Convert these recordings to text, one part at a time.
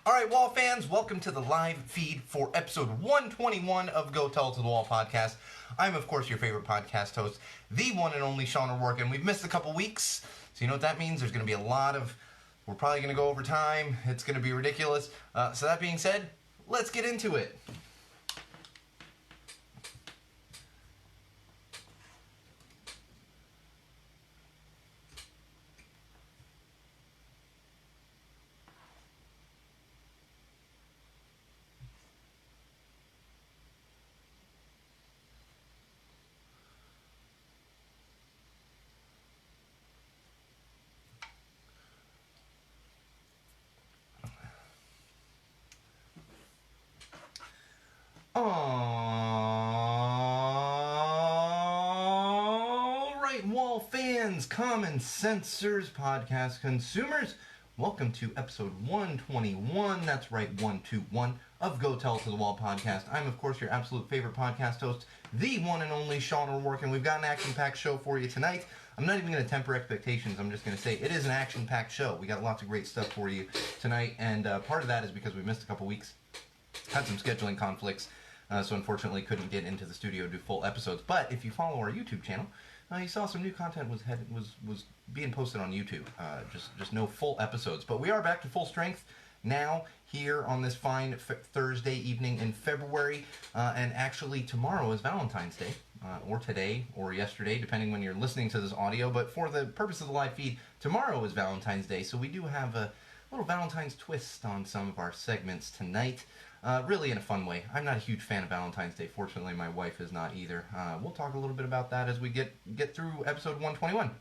All right, Wall fans, welcome to the live feed for episode 121 of Go Tell to the Wall podcast. I'm, of course, your favorite podcast host, the one and only Sean O'Rourke, and we've missed a couple weeks, so you know what that means? There's going to be a lot of, we're probably going to go over time, it's going to be ridiculous. So that being said, let's get into it. All right, Wall fans, common sensors, podcast consumers, welcome to episode 121. That's right, 121 of Go Tell to the Wall podcast. I'm, of course, your absolute favorite podcast host, the one and only Sean O'Rourke, and we've got an action-packed show for you tonight. I'm not even going to temper expectations. I'm just going to say it is an action-packed show. We got lots of great stuff for you tonight, and part of that is because we missed a couple weeks. Had some scheduling conflicts, so unfortunately couldn't get into the studio to do full episodes. But if you follow our YouTube channel, you saw some new content was being posted on YouTube. Just no full episodes, but we are back to full strength now here on this fine Thursday evening in February, and actually tomorrow is Valentine's Day, or today or yesterday, depending when you're listening to this audio. But for the purpose of the live feed, tomorrow is Valentine's Day, so we do have a little Valentine's twist on some of our segments tonight. Really in a fun way. I'm not a huge fan of Valentine's Day. Fortunately, my wife is not either. We'll talk a little bit about that as we get through episode 121.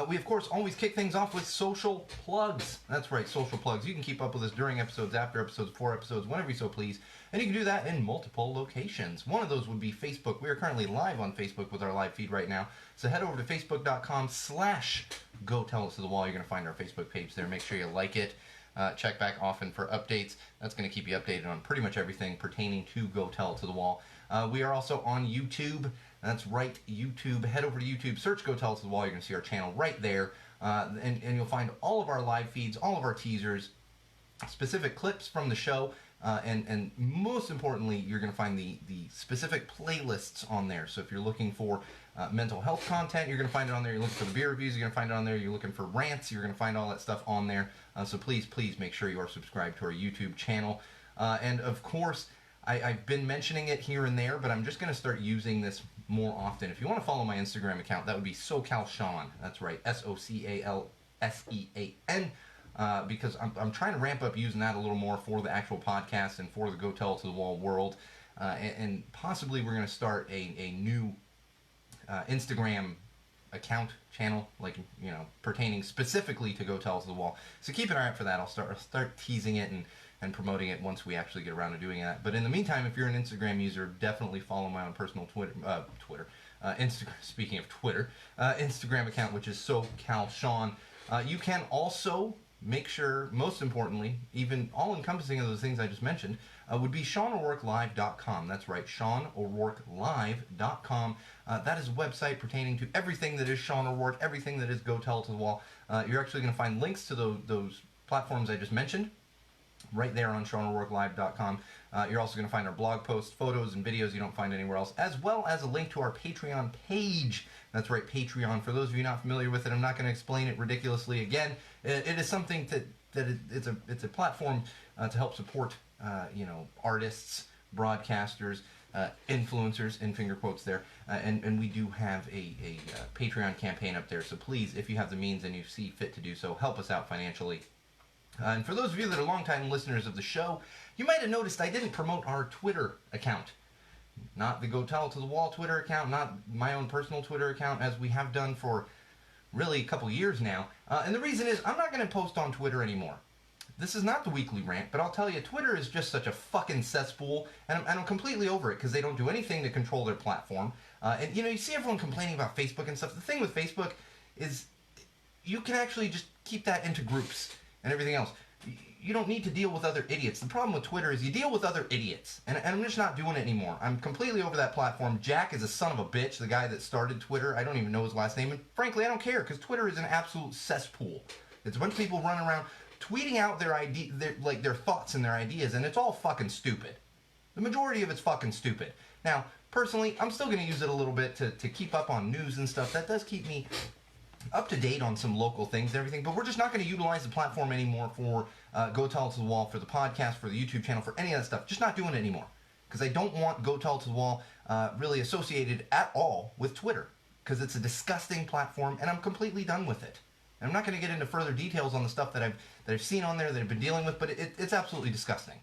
We, of course, always kick things off with social plugs. That's right, social plugs. You can keep up with us during episodes, after episodes, for episodes, whenever you so please. And you can do that in multiple locations. One of those would be Facebook. We are currently live on Facebook with our live feed right now. So head over to facebook.com/Go Tell Us to the Wall. You're going to find our Facebook page there. Make sure you like it. Check back often for updates. That's going to keep you updated on pretty much everything pertaining to Go Tell It to the Wall. We are also on YouTube. That's right, YouTube. Head over to YouTube, search Go Tell It to the Wall. You're going to see our channel right there. And you'll find all of our live feeds, all of our teasers, specific clips from the show, and most importantly, you're going to find the specific playlists on there. So if you're looking for mental health content, you're going to find it on there. You're looking for the beer reviews, you're going to find it on there. You're looking for rants, you're going to find all that stuff on there. So please make sure you are subscribed to our YouTube channel. And of course, I've been mentioning it here and there, but I'm just going to start using this more often. If you want to follow my Instagram account, that would be SoCalSean. That's right, SoCalSean. Because I'm trying to ramp up using that a little more for the actual podcast and for the Go Tell to the Wall world. And possibly we're going to start a new Instagram account channel, pertaining specifically to Go Tell to the Wall. So keep an eye out for that. I'll start teasing it and promoting it once we actually get around to doing that. But in the meantime, if you're an Instagram user, definitely follow my own personal speaking of Twitter, Instagram account, which is SoCalSean. You can also make sure, most importantly, even all-encompassing of those things I just mentioned, would be SeanO'RourkeLive.com. That's right, SeanO'RourkeLive.com. That is a website pertaining to everything that is Sean O'Rourke, everything that is Go Tell to the Wall. You're actually going to find links to those platforms I just mentioned right there on SeanO'RourkeLive.com. You're also going to find our blog posts, photos, and videos you don't find anywhere else, as well as a link to our Patreon page. That's right, Patreon. For those of you not familiar with it, I'm not going to explain it ridiculously again. It is something it's a platform to help support artists, broadcasters, influencers, in finger quotes there, and we do have a Patreon campaign up there. So please, if you have the means and you see fit to do so, help us out financially. And for those of you that are longtime listeners of the show, you might have noticed I didn't promote our Twitter account. Not the Go Tell to the Wall Twitter account, not my own personal Twitter account, as we have done for really a couple years now. And the reason is I'm not going to post on Twitter anymore. This is not the weekly rant, but I'll tell you, Twitter is just such a fucking cesspool, and I'm completely over it because they don't do anything to control their platform. And you see everyone complaining about Facebook and stuff. The thing with Facebook is you can actually just keep that into groups and everything else. You don't need to deal with other idiots. The problem with Twitter is you deal with other idiots. And I'm just not doing it anymore. I'm completely over that platform. Jack is a son of a bitch, the guy that started Twitter. I don't even know his last name. And frankly, I don't care because Twitter is an absolute cesspool. It's a bunch of people running around tweeting out their thoughts and their ideas, and it's all fucking stupid. The majority of it's fucking stupid. Now, personally, I'm still going to use it a little bit to keep up on news and stuff. That does keep me up to date on some local things and everything, but we're just not going to utilize the platform anymore for Go Tell It to the Wall, for the podcast, for the YouTube channel, for any of that stuff. Just not doing it anymore. Because I don't want Go Tell It to the Wall really associated at all with Twitter. Because it's a disgusting platform, and I'm completely done with it. And I'm not going to get into further details on the stuff that I've seen on there that I've been dealing with, but it's absolutely disgusting.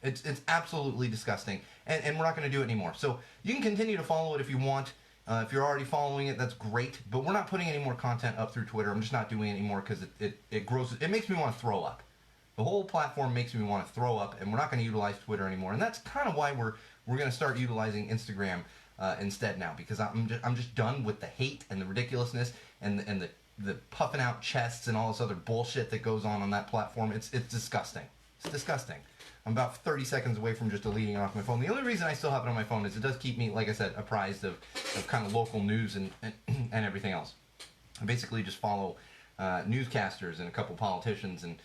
It's absolutely disgusting, and we're not going to do it anymore. So you can continue to follow it if you want. If you're already following it, that's great. But we're not putting any more content up through Twitter. I'm just not doing it anymore because it grows. It makes me want to throw up. The whole platform makes me want to throw up, and we're not going to utilize Twitter anymore. And that's kind of why we're going to start utilizing Instagram instead now, because I'm just done with the hate and the ridiculousness and the puffing out chests and all this other bullshit that goes on that platform. It's disgusting. It's disgusting. I'm about 30 seconds away from just deleting it off my phone. The only reason I still have it on my phone is it does keep me, like I said, apprised of kind of local news and everything else. I basically just follow newscasters and a couple politicians and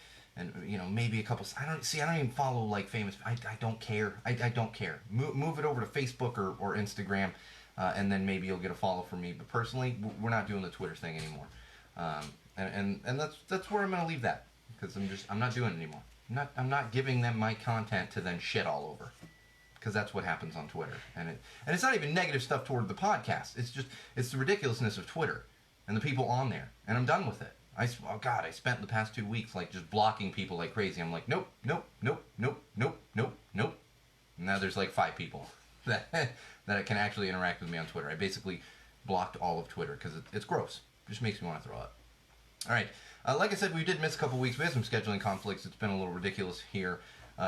maybe a couple. I don't even follow like famous. I don't care. I don't care. Move it over to Facebook or Instagram, and then maybe you'll get a follow from me. But personally, we're not doing the Twitter thing anymore. And that's where I'm going to leave that, because I'm not doing it anymore. I'm not giving them my content to then shit all over, because that's what happens on Twitter. And it's not even negative stuff toward the podcast. It's the ridiculousness of Twitter and the people on there, and I'm done with it. I spent the past 2 weeks like just blocking people like crazy. I'm like, nope. And now there's like 5 people that can actually interact with me on Twitter. I basically blocked all of Twitter because it's gross. It just makes me want to throw up. All right. Like I said, we did miss a couple weeks. We had some scheduling conflicts. It's been a little ridiculous here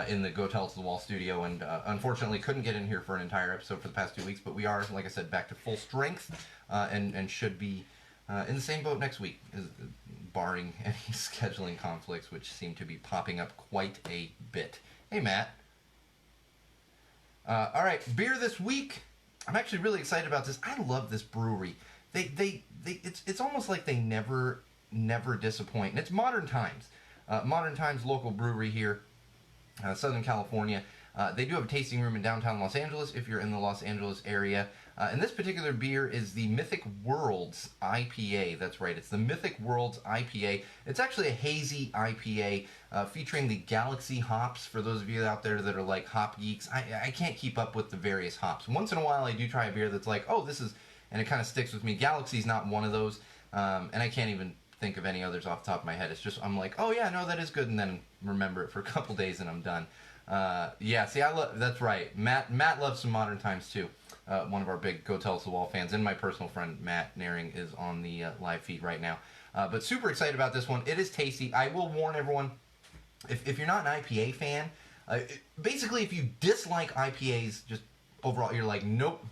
in the Go Tell It to the Wall studio, and unfortunately couldn't get in here for an entire episode for the past 2 weeks, but we are, like I said, back to full strength and should be in the same boat next week, barring any scheduling conflicts, which seem to be popping up quite a bit. Hey, Matt. All right, beer this week. I'm actually really excited about this. I love this brewery. It's almost like they never disappoint. And it's Modern Times. Modern Times local brewery here, Southern California. They do have a tasting room in downtown Los Angeles if you're in the Los Angeles area. And this particular beer is the Mythic Worlds IPA. That's right, it's the Mythic Worlds IPA. It's actually a hazy IPA featuring the Galaxy hops. For those of you out there that are like hop geeks, I can't keep up with the various hops. Once in a while I do try a beer that's like, oh, this is, and it kind of sticks with me. Galaxy's not one of those, and I can't even think of any others off the top of my head. It's just, I'm like, oh yeah, no, that is good, and then remember it for a couple days and I'm done. That's right. Matt loves some Modern Times too. One of our big Go Tell It to the Wall fans, and my personal friend Matt Naring is on the live feed right now. But super excited about this one. It is tasty. I will warn everyone, if you're not an IPA fan, basically if you dislike IPAs, just overall, you're like, nope,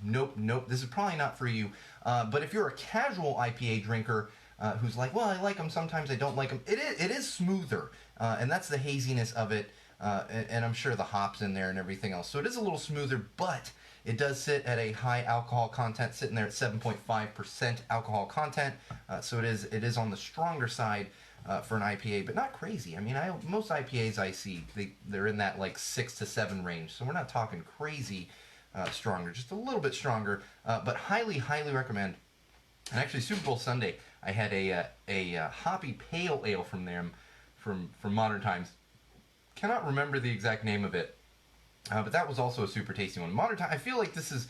this is probably not for you. But if you're a casual IPA drinker who's like, well, I like them sometimes, I don't like them, it is smoother, and that's the haziness of it. And I'm sure the hops in there and everything else. So it is a little smoother, but it does sit at a high alcohol content, sitting there at 7.5% alcohol content. So it is on the stronger side for an IPA, but not crazy. I mean, most IPAs I see, they're in that like 6 to 7 range. So we're not talking crazy stronger, just a little bit stronger, but highly recommend. And actually, Super Bowl Sunday, I had a hoppy pale ale from them, from Modern Times. Cannot remember the exact name of it, but that was also a super tasty one. Modern Times, I feel like this is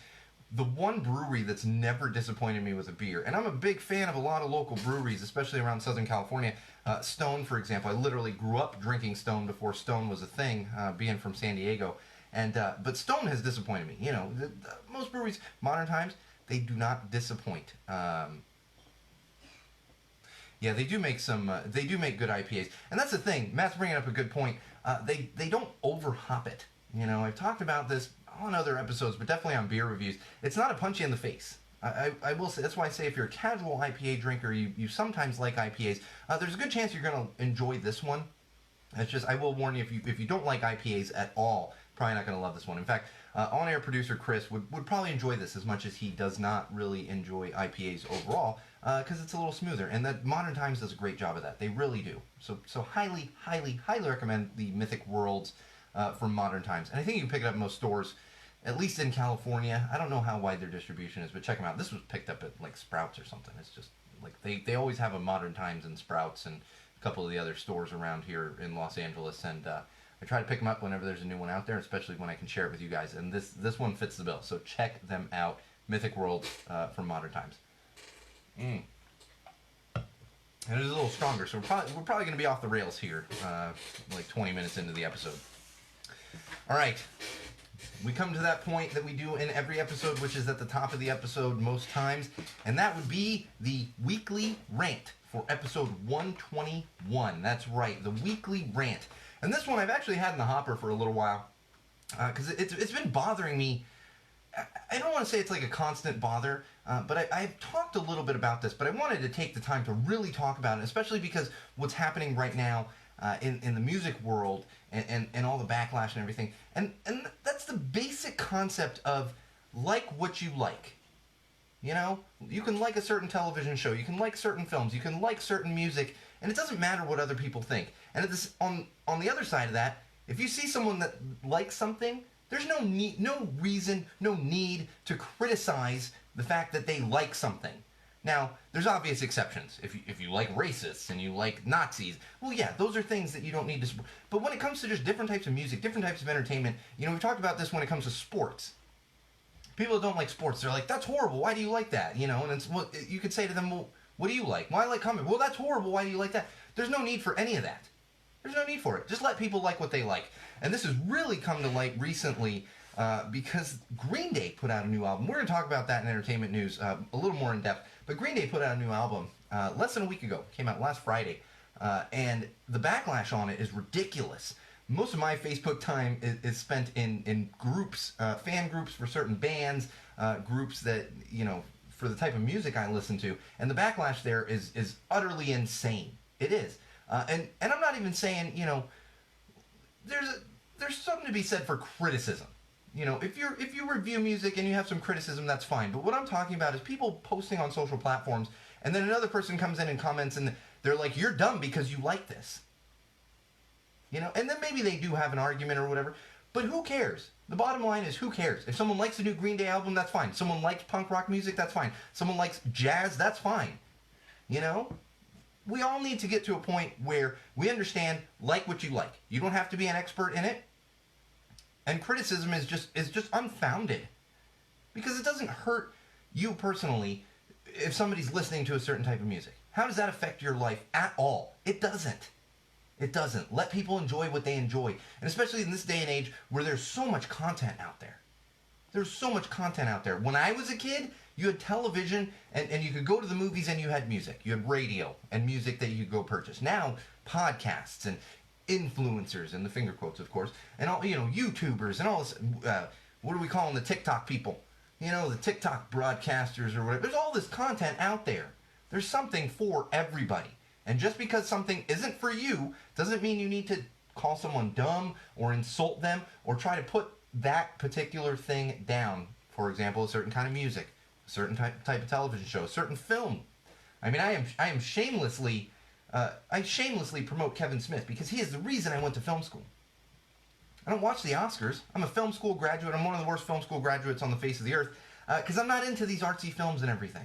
the one brewery that's never disappointed me with a beer. And I'm a big fan of a lot of local breweries, especially around Southern California. Stone, for example. I literally grew up drinking Stone before Stone was a thing, being from San Diego. But Stone has disappointed me. You know, most breweries, Modern Times, they do not disappoint. Yeah, they do make good IPAs. And that's the thing. Matt's bringing up a good point. They don't over-hop it. You know, I've talked about this on other episodes, but definitely on beer reviews. It's not a punch you in the face. I will say, that's why I say if you're a casual IPA drinker, you sometimes like IPAs, there's a good chance you're going to enjoy this one. It's just, I will warn you, if you don't like IPAs at all, probably not going to love this one. In fact, on-air producer Chris would probably enjoy this as much as he does not really enjoy IPAs overall, because it's a little smoother. And that Modern Times does a great job of that. They really do. So highly, highly, highly recommend the Mythic Worlds from Modern Times. And I think you can pick it up in most stores, at least in California. I don't know how wide their distribution is, but check them out. This was picked up at like Sprouts or something. It's just like they always have a Modern Times in Sprouts and a couple of the other stores around here in Los Angeles. And I try to pick them up whenever there's a new one out there, especially when I can share it with you guys. And this one fits the bill. So check them out. Mythic Worlds from Modern Times. And it's a little stronger, so we're probably going to be off the rails here, like 20 minutes into the episode. All right. We come to that point that we do in every episode, which is at the top of the episode most times, and that would be the weekly rant for episode 121. That's right, the weekly rant. And this one I've actually had in the hopper for a little while, because it's been bothering me. I don't want to say it's like a constant bother, but I've talked a little bit about this, but I wanted to take the time to really talk about it, especially because what's happening right now in the music world and all the backlash and everything. And that's the basic concept of like what you like. You know, you can like a certain television show, you can like certain films, you can like certain music, and it doesn't matter what other people think. And on the other side of that, if you see someone that likes something, there's no reason, no need to criticize the fact that they like something. Now, there's obvious exceptions. If you like racists and you like Nazis, well, yeah, those are things that you don't need to support. But when it comes to just different types of music, different types of entertainment, you know, we've talked about this when it comes to sports. People that don't like sports, they're like, that's horrible, why do you like that? You know, and you could say to them, well, what do you like? Well, I like comic. Well, that's horrible, why do you like that? There's no need for any of that. There's no need for it. Just let people like what they like. And this has really come to light recently because Green Day put out a new album. We're going to talk about that in entertainment news a little more in depth. But Green Day put out a new album less than a week ago. Came out last Friday. And the backlash on it is ridiculous. Most of my Facebook time is spent in groups, fan groups for certain bands, groups that, you know, for the type of music I listen to. And the backlash there is utterly insane. It is. And I'm not even saying, you know, there's something to be said for criticism. You know, if you review music and you have some criticism, that's fine. But what I'm talking about is people posting on social platforms, and then another person comes in and comments, and they're like, "You're dumb because you like this." You know, and then maybe they do have an argument or whatever, but who cares? The bottom line is, who cares? If someone likes the new Green Day album, that's fine. Someone likes punk rock music, that's fine. Someone likes jazz, that's fine. You know? We all need to get to a point where we understand, like what you like. You don't have to be an expert in it. And criticism is just unfounded. Because it doesn't hurt you personally if somebody's listening to a certain type of music. How does that affect your life at all? It doesn't. It doesn't. Let people enjoy what they enjoy. And especially in this day and age where there's so much content out there. There's so much content out there. When I was a kid, you had television and you could go to the movies and you had music. You had radio and music that you could go purchase. Now, podcasts and influencers, and the finger quotes, of course, and all, you know, YouTubers and all this, what are we calling the TikTok people? You know, the TikTok broadcasters or whatever. There's all this content out there. There's something for everybody. And just because something isn't for you doesn't mean you need to call someone dumb or insult them or try to put that particular thing down. For example, a certain kind of music, a certain type of television show, a certain film. I mean, I am shamelessly, I shamelessly promote Kevin Smith because he is the reason I went to film school. I don't watch the Oscars. I'm a film school graduate. I'm one of the worst film school graduates on the face of the earth because I'm not into these artsy films and everything.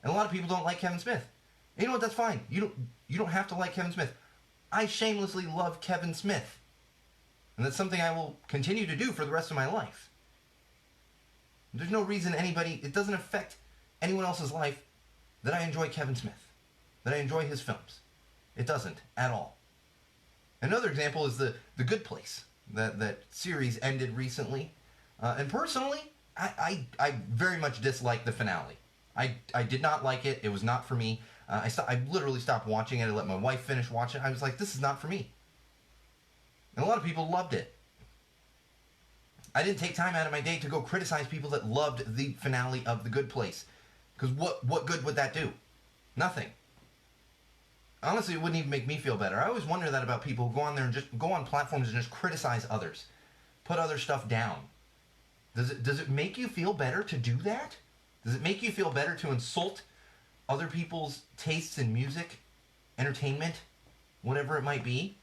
And a lot of people don't like Kevin Smith. And you know what? That's fine. You don't have to like Kevin Smith. I shamelessly love Kevin Smith. And that's something I will continue to do for the rest of my life. There's no reason it doesn't affect anyone else's life that I enjoy Kevin Smith, that I enjoy his films. It doesn't at all. Another example is The Good Place. That series ended recently. And personally, I very much dislike the finale. I did not like it. It was not for me. I literally stopped watching it. I let my wife finish watching it. I was like, this is not for me. And a lot of people loved it. I didn't take time out of my day to go criticize people that loved the finale of The Good Place. Because what good would that do? Nothing. Honestly, it wouldn't even make me feel better. I always wonder that about people who go on there and just go on platforms and just criticize others. put other stuff down. Does it make you feel better to do that? Does it make you feel better to insult other people's tastes in music, entertainment, whatever it might be?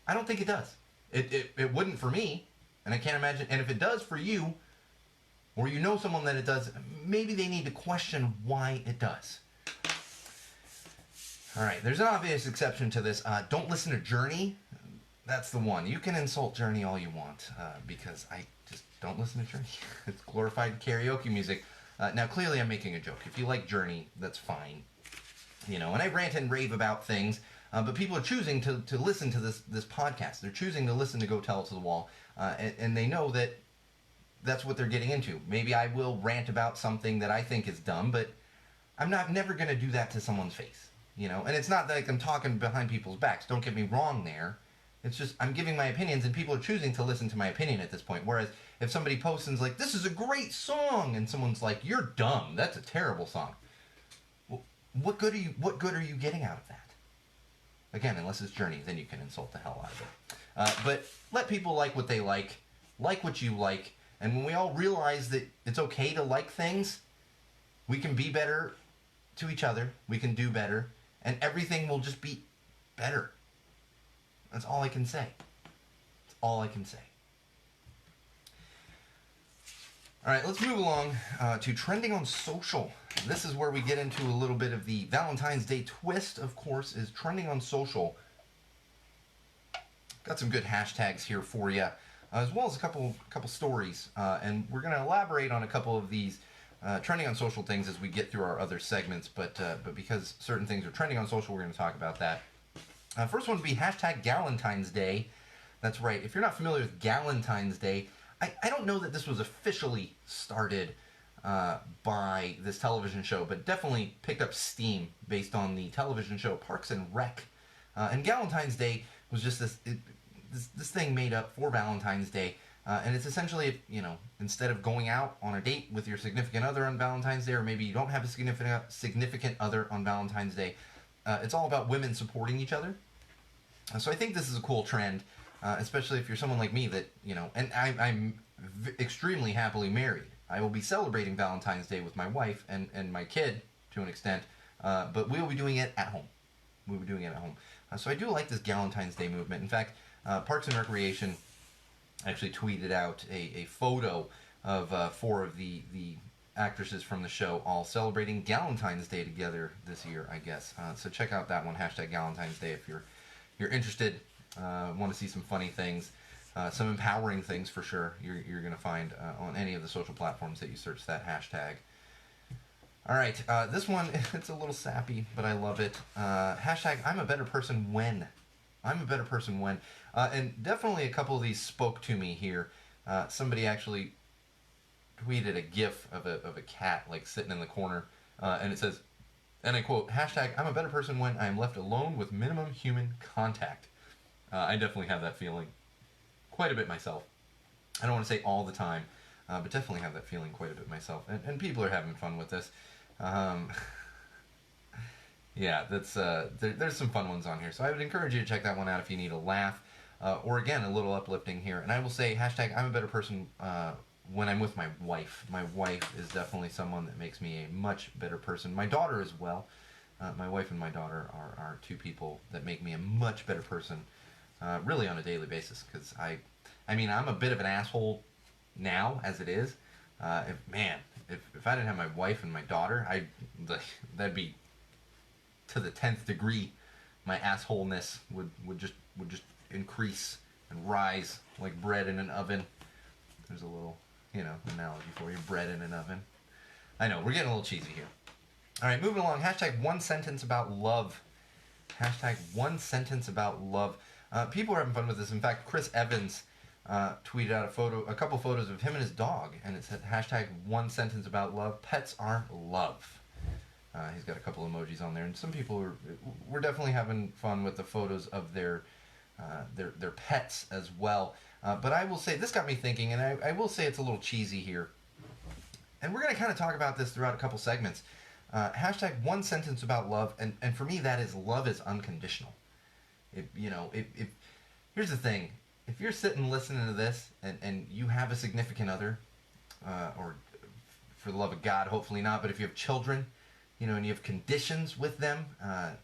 I don't think it does. It wouldn't for me, and I can't imagine. And if it does for you, or you know someone that it does, maybe they need to question why it does. All right, there's an obvious exception to this. Don't listen to Journey. That's the one. You can insult Journey all you want, because I just don't listen to Journey. It's glorified karaoke music. Now, clearly I'm making a joke. If you like Journey, that's fine. And I rant and rave about things, but people are choosing to listen to this podcast. They're choosing to listen to Go Tell It to the Wall, and they know that that's what they're getting into. Maybe I will rant about something that I think is dumb, but I'm never going to do that to someone's face. And it's not like I'm talking behind people's backs. Don't get me wrong there. It's just I'm giving my opinions, and people are choosing to listen to my opinion at this point. Whereas if somebody posts and's like, this is a great song, and someone's like, you're dumb, that's a terrible song. Well, what good are you getting out of that? Again, unless it's Journey, then you can insult the hell out of it. But let people like what they like what you like, and when we all realize that it's okay to like things, we can be better to each other, we can do better, and everything will just be better. That's all I can say. That's all I can say. All right, let's move along to trending on social. This is where we get into a little bit of the Valentine's Day twist, of course, is trending on social. Got some good hashtags here for you, as well as a couple stories, and we're going to elaborate on a couple of these trending on social things as we get through our other segments, but because certain things are trending on social, we're going to talk about that. First one would be hashtag Galentine's Day. That's right. If you're not familiar with Galentine's Day, I don't know that this was officially started by this television show, but definitely picked up steam based on the television show Parks and Rec. And Galentine's Day was just this thing made up for Valentine's Day. And it's essentially, instead of going out on a date with your significant other on Valentine's Day, or maybe you don't have a significant other on Valentine's Day, it's all about women supporting each other. So I think this is a cool trend, especially if you're someone like me that, and I'm extremely happily married. I will be celebrating Valentine's Day with my wife and my kid to an extent, but we will be doing it at home. We'll be doing it at home. So I do like this Galentine's Day movement. In fact, Parks and Recreation actually tweeted out a photo of 4 of the actresses from the show all celebrating Galentine's Day together this year, I guess. So check out that one, hashtag Galentine's Day, if you're interested, want to see some funny things, some empowering things for sure. You're going to find on any of the social platforms that you search that hashtag. All right, this one, it's a little sappy, but I love it. Hashtag I'm a better person when. I'm a better person when. And definitely a couple of these spoke to me here. Somebody actually tweeted a gif of a cat like sitting in the corner, and it says, and I quote, hashtag I'm a better person when I am left alone with minimum human contact. I definitely have that feeling quite a bit myself. I don't want to say all the time, but definitely have that feeling quite a bit myself. And people are having fun with this. Yeah, that's there's some fun ones on here. So I would encourage you to check that one out if you need a laugh, or again, a little uplifting here. And I will say, hashtag I'm a better person when I'm with my wife. My wife is definitely someone that makes me a much better person. My daughter as well. My wife and my daughter are 2 people that make me a much better person, really on a daily basis. Because I mean, I'm a bit of an asshole now as it is. If I didn't have my wife and my daughter, that'd be to the 10th degree. My assholeness would just increase and rise like bread in an oven. There's a little, analogy for you, bread in an oven. I know, we're getting a little cheesy here. All right, moving along. Hashtag one sentence about love. Hashtag one sentence about love. People are having fun with this. In fact, Chris Evans tweeted out a couple photos of him and his dog, and it said hashtag one sentence about love. Pets are love. He's got a couple emojis on there, and some people were definitely having fun with the photos of their pets as well. But I will say, this got me thinking, and I will say it's a little cheesy here. And we're going to kind of talk about this throughout a couple segments. Hashtag one sentence about love, and for me that is love is unconditional. Here's the thing. if you're sitting listening to this and you have a significant other, or for the love of God, hopefully not, but if you have children, and you have conditions with them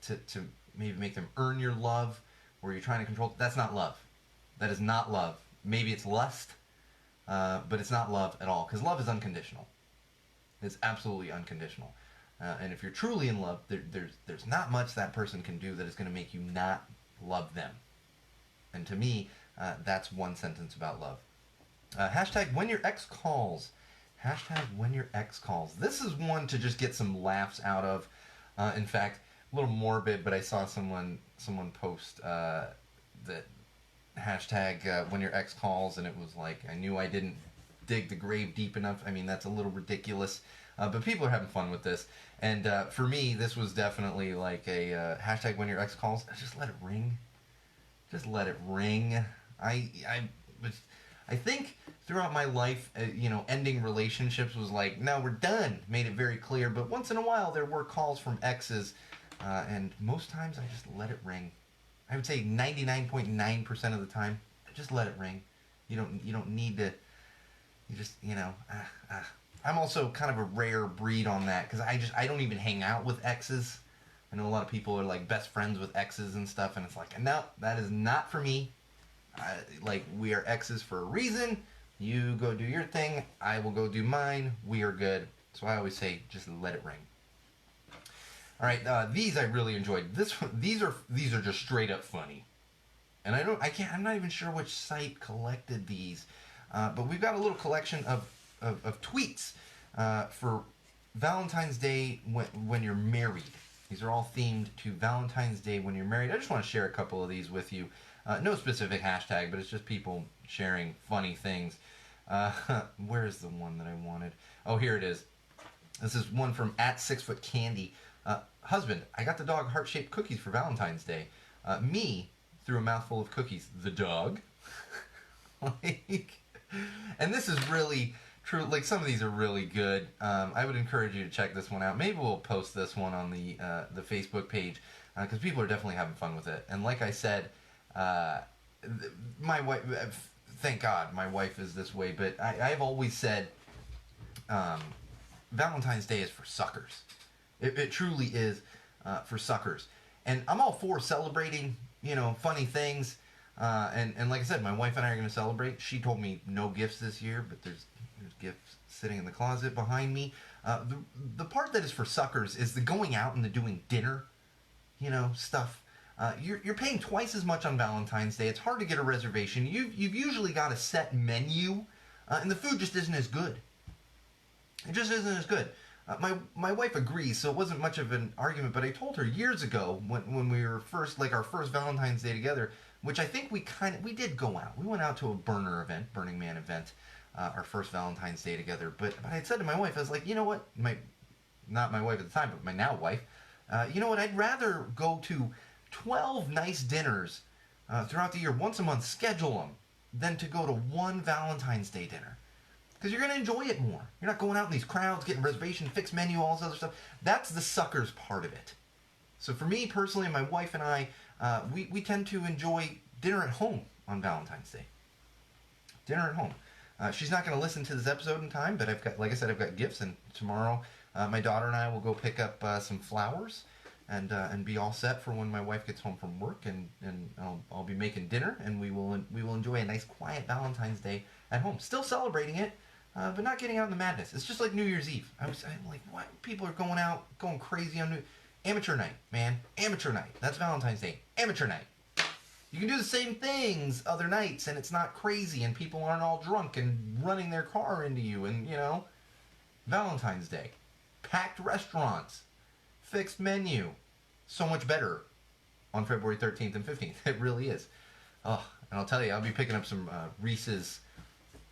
to maybe make them earn your love, or you're trying to control, that's not love. That is not love. Maybe it's lust, but it's not love at all, because love is unconditional. It's absolutely unconditional. And if you're truly in love, there's not much that person can do that is going to make you not love them. And to me, that's one sentence about love. Hashtag when your ex calls. Hashtag when your ex calls. This is one to just get some laughs out of. In fact, a little morbid, but I saw someone post that hashtag when your ex calls, and it was like, I knew I didn't dig the grave deep enough. I mean, that's a little ridiculous. But people are having fun with this. And for me, this was definitely like a hashtag when your ex calls. Just let it ring. Just let it ring. I think throughout my life, ending relationships was like, no, we're done. Made it very clear. But once in a while, there were calls from exes. And most times, I just let it ring. I would say 99.9% of the time, just let it ring. You don't need to. You just, I'm also kind of a rare breed on that, because I don't even hang out with exes. I know a lot of people are like best friends with exes and stuff, and it's like, no, that is not for me. We are exes for a reason. You go do your thing, I will go do mine. We are good. So I always say, just let it ring. All right, these I really enjoyed. These are just straight up funny, and I'm not even sure which site collected these, but we've got a little collection of tweets for Valentine's Day when you're married. These are all themed to Valentine's Day when you're married. I just want to share a couple of these with you. No specific hashtag, but it's just people sharing funny things. Where's the one that I wanted? Oh, here it is. This is one from @6footcandy. Husband, I got the dog heart-shaped cookies for Valentine's Day. Me threw a mouthful of cookies. The dog? And this is really true. Like, some of these are really good. I would encourage you to check this one out. Maybe we'll post this one on the Facebook page, because people are definitely having fun with it. And like I said, my wife, thank God my wife is this way, but I've always said Valentine's Day is for suckers. It truly is for suckers. And I'm all for celebrating, funny things. And like I said, my wife and I are going to celebrate. She told me no gifts this year, but there's gifts sitting in the closet behind me. The part that is for suckers is the going out and the doing dinner, stuff. You're paying twice as much on Valentine's Day. It's hard to get a reservation. You've usually got a set menu, and the food just isn't as good. It just isn't as good. My wife agrees, so it wasn't much of an argument, but I told her years ago when we were our first Valentine's Day together, which I think we did go out. We went out to a Burning Man event, our first Valentine's Day together. But I had said to my wife, I was like, you know what? Not my wife at the time, but my now wife. You know what? I'd rather go to 12 nice dinners throughout the year, once a month, schedule them, than to go to one Valentine's Day dinner. Because you're going to enjoy it more. You're not going out in these crowds, getting reservation, fixed menu, all this other stuff. That's the suckers part of it. So for me personally, my wife and I, we tend to enjoy dinner at home on Valentine's Day. Dinner at home. She's not going to listen to this episode in time, but I've got gifts, and tomorrow my daughter and I will go pick up some flowers and be all set for when my wife gets home from work, and I'll be making dinner, and we will enjoy a nice quiet Valentine's Day at home. Still celebrating it, but not getting out in the madness. It's just like New Year's Eve. I'm like, what? People are going crazy on amateur night, man. Amateur night. That's Valentine's Day. Amateur night. You can do the same things other nights, and it's not crazy, and people aren't all drunk and running their car into you, and Valentine's Day. Packed restaurants. Fixed menu. So much better on February 13th and 15th. It really is. Oh, and I'll tell you, I'll be picking up some Reese's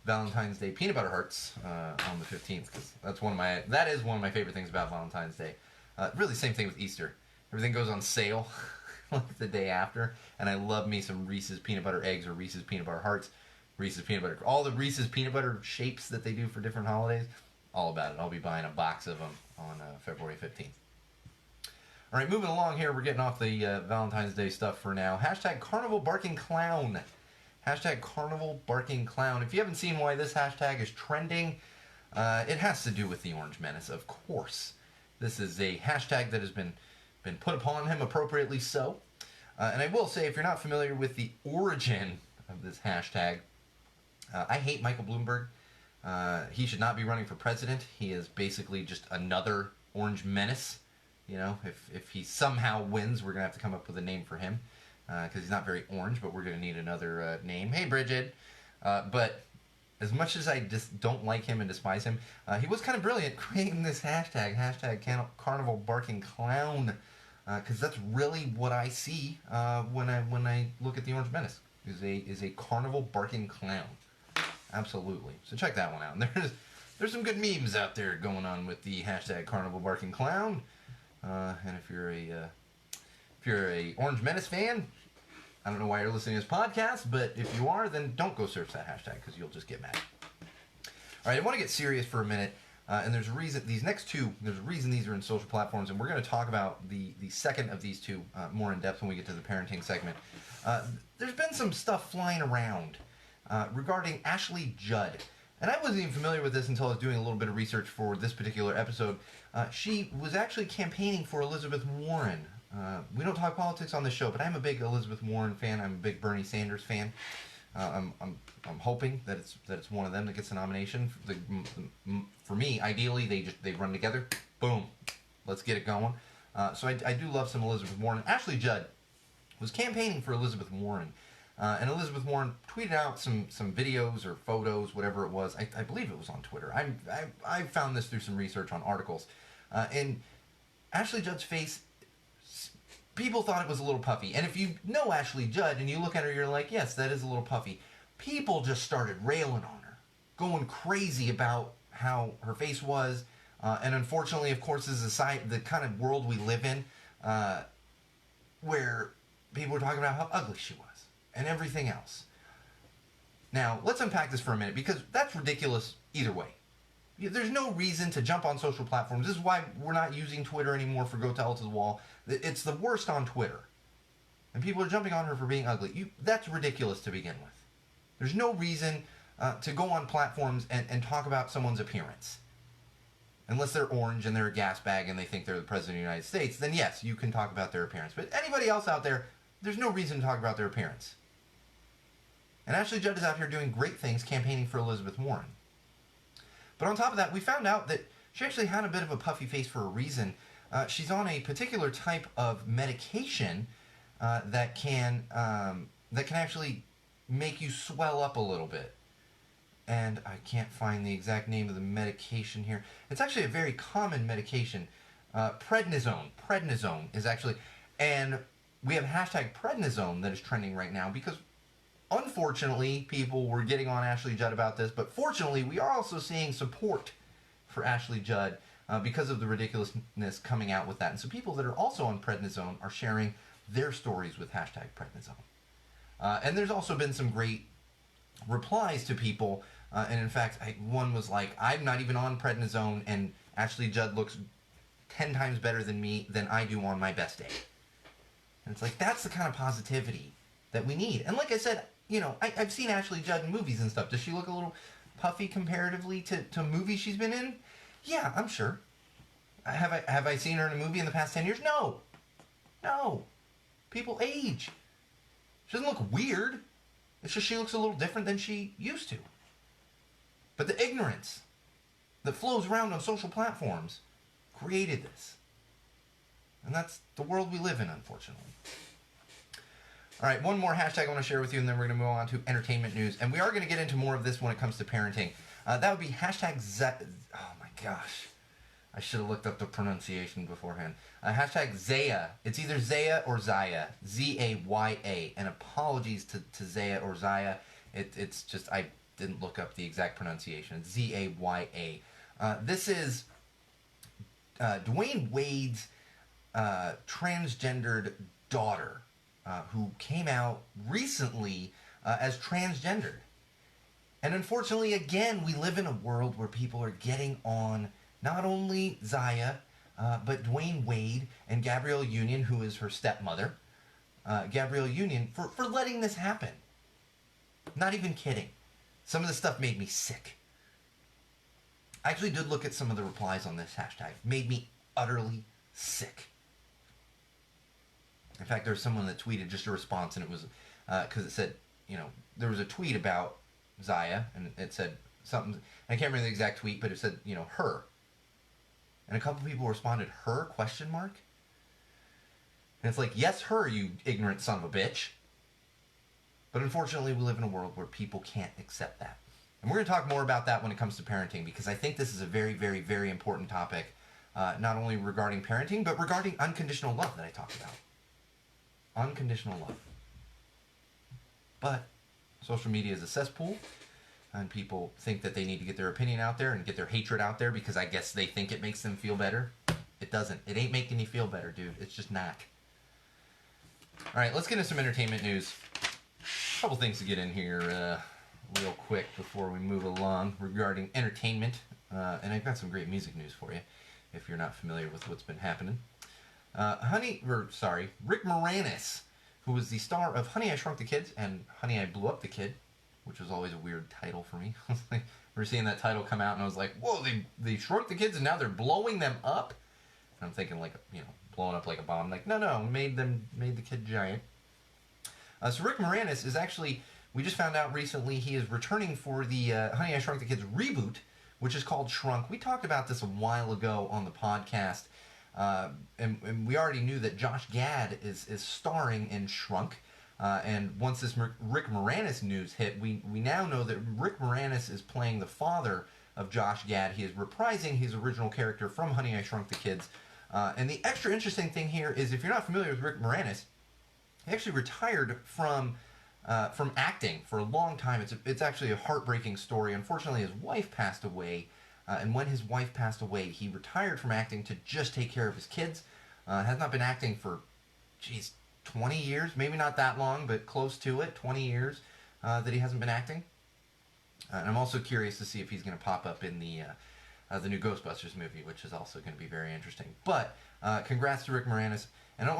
Valentine's Day peanut butter hearts on the 15th, because that is one of my favorite things about Valentine's Day. Really, same thing with Easter. Everything goes on sale like the day after, and I love me some Reese's peanut butter eggs or Reese's peanut butter hearts, Reese's peanut butter, all the Reese's peanut butter shapes that they do for different holidays. All about it. I'll be buying a box of them on February 15th. All right, moving along here. We're getting off the Valentine's Day stuff for now. Hashtag Carnival Barking Clown. Hashtag Carnival Barking Clown. If you haven't seen why this hashtag is trending, it has to do with the Orange Menace, of course. This is a hashtag that has been put upon him, appropriately so. And I will say, if you're not familiar with the origin of this hashtag, I hate Michael Bloomberg. He should not be running for president. He is basically just another Orange Menace. You know, if he somehow wins, we're going to have to come up with a name for him. Because he's not very orange, but we're going to need another name. Hey, Bridget. But as much as I just don't like him and despise him, he was kind of brilliant creating this hashtag Carnival Barking Clown. Because that's really what I see when I look at the Orange Menace. Is a carnival barking clown. Absolutely. So check that one out. And there's some good memes out there going on with the hashtag Carnival Barking Clown. And if you're a Orange Menace fan, I don't know why you're listening to this podcast, but if you are, then don't go search that hashtag because you'll just get mad. All right, I want to get serious for a minute. And there's a reason there's a reason these are in social platforms, and we're going to talk about the second of these two more in depth when we get to the parenting segment. There's been some stuff flying around regarding Ashley Judd. And I wasn't even familiar with this until I was doing a little bit of research for this particular episode. She was actually campaigning for Elizabeth Warren. We don't talk politics on this show, but I'm a big Elizabeth Warren fan. I'm a big Bernie Sanders fan. I'm hoping that it's one of them that gets the nomination. For me, ideally, they run together. Boom, let's get it going. So I do love some Elizabeth Warren. Ashley Judd was campaigning for Elizabeth Warren, and Elizabeth Warren tweeted out some videos or photos, whatever it was. I believe it was on Twitter. I found this through some research on articles, and Ashley Judd's face. People thought it was a little puffy. And if you know Ashley Judd and you look at her, you're like, yes, that is a little puffy. People just started railing on her, going crazy about how her face was. And unfortunately, of course, is the kind of world we live in, where people were talking about how ugly she was and everything else. Now, let's unpack this for a minute, because that's ridiculous either way. There's no reason to jump on social platforms. This is why we're not using Twitter anymore for Go Tell It to the Wall. It's the worst on Twitter. And people are jumping on her for being ugly. That's ridiculous to begin with. There's no reason to go on platforms and talk about someone's appearance. Unless they're orange and they're a gas bag and they think they're the President of the United States, then yes, you can talk about their appearance. But anybody else out there, there's no reason to talk about their appearance. And Ashley Judd is out here doing great things campaigning for Elizabeth Warren. But on top of that, we found out that she actually had a bit of a puffy face for a reason. She's on a particular type of medication that can actually make you swell up a little bit. And I can't find the exact name of the medication here. It's actually a very common medication. Prednisone. Prednisone is actually... And we have hashtag prednisone that is trending right now because... Unfortunately, people were getting on Ashley Judd about this, but fortunately, we are also seeing support for Ashley Judd because of the ridiculousness coming out with that. And so people that are also on prednisone are sharing their stories with hashtag prednisone. And there's also been some great replies to people. And in fact, one was like, I'm not even on prednisone, and Ashley Judd looks 10 times better than I do on my best day. And it's like, that's the kind of positivity that we need. And like I said, you know, I've seen Ashley Judd in movies and stuff. Does she look a little puffy comparatively to movies she's been in? Yeah, I'm sure. Have I seen her in a movie in the past 10 years? No. People age. She doesn't look weird. It's just she looks a little different than she used to. But the ignorance that flows around on social platforms created this. And that's the world we live in, unfortunately. All right, one more hashtag I want to share with you, and then we're going to move on to entertainment news. And we are going to get into more of this when it comes to parenting. That would be hashtag oh my gosh. I should have looked up the pronunciation beforehand. Hashtag Zaya. It's either Zaya or Zaya. Z-A-Y-A. And apologies to Zaya or Zaya. It's just, I didn't look up the exact pronunciation. It's Z-A-Y-A. This is Dwayne Wade's transgendered daughter. Who came out recently as transgendered. And unfortunately, again, we live in a world where people are getting on not only Zaya, but Dwayne Wade and Gabrielle Union, who is her stepmother, Gabrielle Union, for letting this happen. Not even kidding. Some of the stuff made me sick. I actually did look at some of the replies on this hashtag. Made me utterly sick. In fact, there was someone that tweeted just a response, and it was because it said, there was a tweet about Zaya, and it said something. I can't remember the exact tweet, but it said, her. And a couple people responded, her, question mark? And it's like, yes, her, you ignorant son of a bitch. But unfortunately, we live in a world where people can't accept that. And we're going to talk more about that when it comes to parenting, because I think this is a very, very, very important topic, not only regarding parenting, but regarding unconditional love that I talk about. Unconditional love. But social media is a cesspool, and people think that they need to get their opinion out there and get their hatred out there because I guess they think it makes them feel better. It doesn't. It ain't making you feel better, dude. It's just not. All right, let's get into some entertainment news. A couple things to get in here real quick before we move along regarding entertainment. And I've got some great music news for you if you're not familiar with what's been happening. Rick Moranis, who was the star of Honey, I Shrunk the Kids and Honey, I Blew Up the Kid, which was always a weird title for me. I remember seeing that title come out and I was like, whoa, they shrunk the kids and now they're blowing them up? And I'm thinking like, blowing up like a bomb. Like, no, made the kid giant. So Rick Moranis is actually, we just found out recently, he is returning for the Honey, I Shrunk the Kids reboot, which is called Shrunk. We talked about this a while ago on the podcast. And we already knew that Josh Gad is starring in Shrunk. And once this Rick Moranis news hit, we now know that Rick Moranis is playing the father of Josh Gad. He is reprising his original character from Honey, I Shrunk the Kids. And the extra interesting thing here is, if you're not familiar with Rick Moranis, he actually retired from acting for a long time. It's actually a heartbreaking story. Unfortunately, his wife passed away. And when his wife passed away, he retired from acting to just take care of his kids. Has not been acting for, 20 years, maybe not that long, but close to it, 20 years that he hasn't been acting. And I'm also curious to see if he's going to pop up in the new Ghostbusters movie, which is also going to be very interesting. But congrats to Rick Moranis. And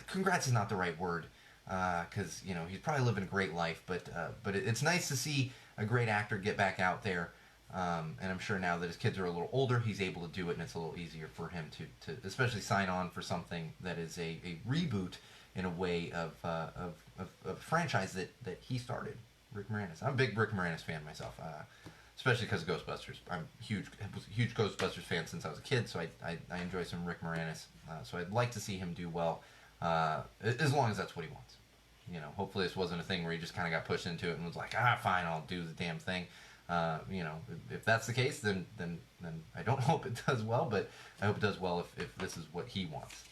congrats is not the right word, because he's probably living a great life. But it's nice to see a great actor get back out there. And I'm sure now that his kids are a little older, he's able to do it, and it's a little easier for him to especially sign on for something that is a reboot in a way of a franchise that he started, Rick Moranis. I'm a big Rick Moranis fan myself, especially because of Ghostbusters. I was a huge Ghostbusters fan since I was a kid, so I enjoy some Rick Moranis. So I'd like to see him do well, as long as that's what he wants. Hopefully this wasn't a thing where he just kind of got pushed into it and was like, fine, I'll do the damn thing. If that's the case, then I don't hope it does well, but I hope it does well if this is what he wants.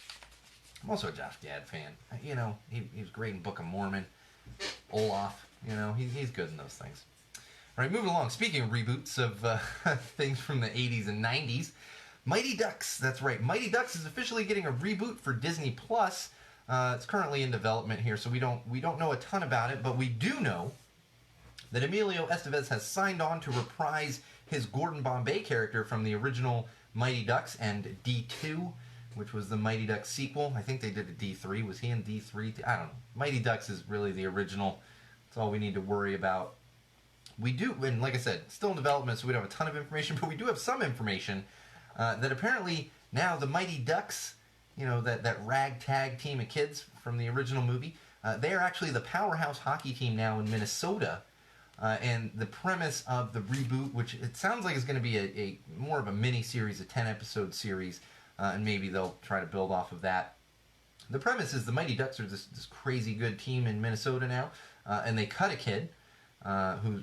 I'm also a Josh Gad fan. He was great in Book of Mormon. Olaf, he's good in those things. All right, moving along. Speaking of reboots of things from the 80s and 90s, Mighty Ducks. That's right. Mighty Ducks is officially getting a reboot for Disney Plus. It's currently in development here, so we don't know a ton about it, but we do know that Emilio Estevez has signed on to reprise his Gordon Bombay character from the original Mighty Ducks and D2, which was the Mighty Ducks sequel. I think they did a D3. Was he in D3? I don't know. Mighty Ducks is really the original. That's all we need to worry about. We do, and like I said, still in development, so we don't have a ton of information, but we do have some information that apparently now the Mighty Ducks, that ragtag team of kids from the original movie, they are actually the powerhouse hockey team now in Minnesota. And the premise of the reboot, which it sounds like is going to be a more of a mini-series, a 10-episode series, and maybe they'll try to build off of that. The premise is the Mighty Ducks are this crazy good team in Minnesota now, and they cut a kid who's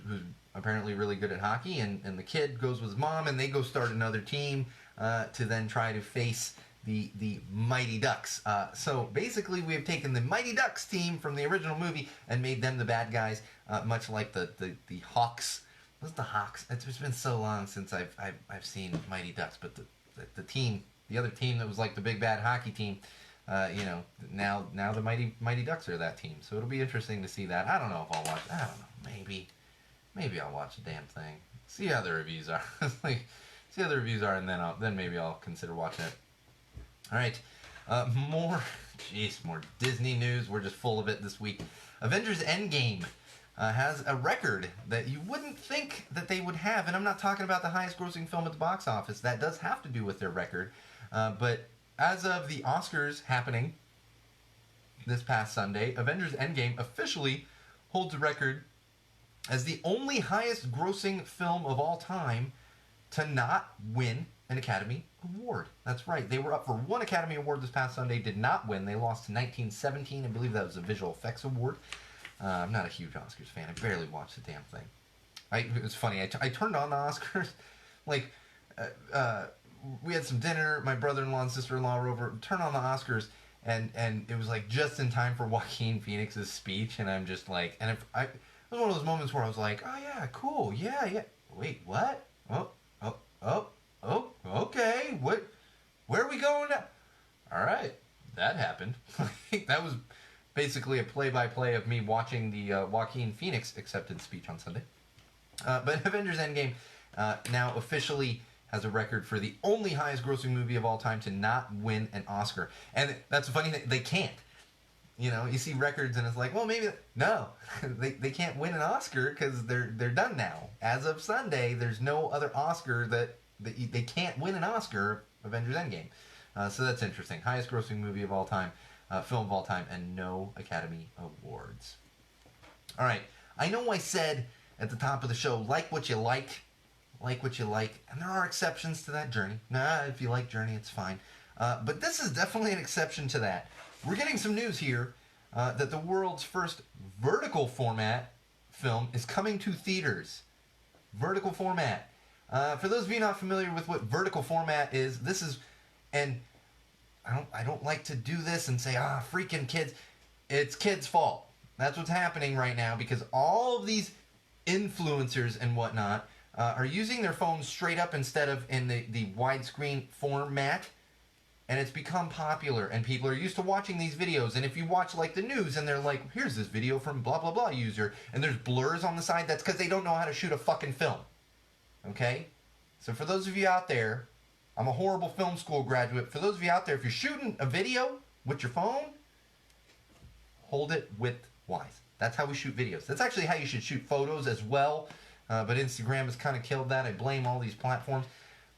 apparently really good at hockey, and the kid goes with his mom, and they go start another team to then try to face the Mighty Ducks. So basically we have taken the Mighty Ducks team from the original movie and made them the bad guys, much like the Hawks. What's the Hawks? It's been so long since I've seen Mighty Ducks, but the other team that was like the big bad hockey team, now the Mighty Ducks are that team. So it'll be interesting to see that. I don't know if I'll watch. I don't know. Maybe I'll watch the damn thing. See how the reviews are. See how the reviews are, and then maybe I'll consider watching it. All right, more Disney news. We're just full of it this week. Avengers Endgame has a record that you wouldn't think that they would have. And I'm not talking about the highest grossing film at the box office. That does have to do with their record. But as of the Oscars happening this past Sunday, Avengers Endgame officially holds a record as the only highest grossing film of all time to not win an Academy Award. That's right. They were up for one Academy Award this past Sunday, did not win. They lost to 1917. I believe that was a Visual Effects Award. I'm not a huge Oscars fan. I barely watched the damn thing. It was funny. I turned on the Oscars. We had some dinner. My brother-in-law and sister-in-law were over. Turned on the Oscars, and it was like just in time for Joaquin Phoenix's speech. And I'm just like, it was one of those moments where I was like, oh yeah, cool, yeah. Wait, what? Oh, okay. What? Where are we going now? All right, that happened. That was basically a play-by-play of me watching the Joaquin Phoenix acceptance speech on Sunday. But Avengers Endgame now officially has a record for the only highest grossing movie of all time to not win an Oscar. And that's the funny thing, they can't. You know, you see records and it's like, well, maybe... No, they can't win an Oscar because they're done now. As of Sunday, there's no other Oscar that they can't win an Oscar, Avengers Endgame. So that's interesting. Highest grossing movie of all time, film of all time, and no Academy Awards. All right, I know I said at the top of the show, like what you like, and there are exceptions to that, Journey. If you like Journey, it's fine. But this is definitely an exception to that. We're getting some news here that the world's first vertical format film is coming to theaters. Vertical format. For those of you not familiar with what vertical format is, this is, and I don't like to do this and say, freaking kids. It's kids' fault. That's what's happening right now because all of these influencers and whatnot are using their phones straight up instead of in the widescreen format. And it's become popular, and people are used to watching these videos. And if you watch like the news, and they're like, "Here's this video from blah blah blah user," and there's blurs on the side, that's because they don't know how to shoot a fucking film. Okay, so for those of you out there, I'm a horrible film school graduate. For those of you out there, if you're shooting a video with your phone, hold it width-wise. That's how we shoot videos. That's actually how you should shoot photos as well. But Instagram has kind of killed that. I blame all these platforms.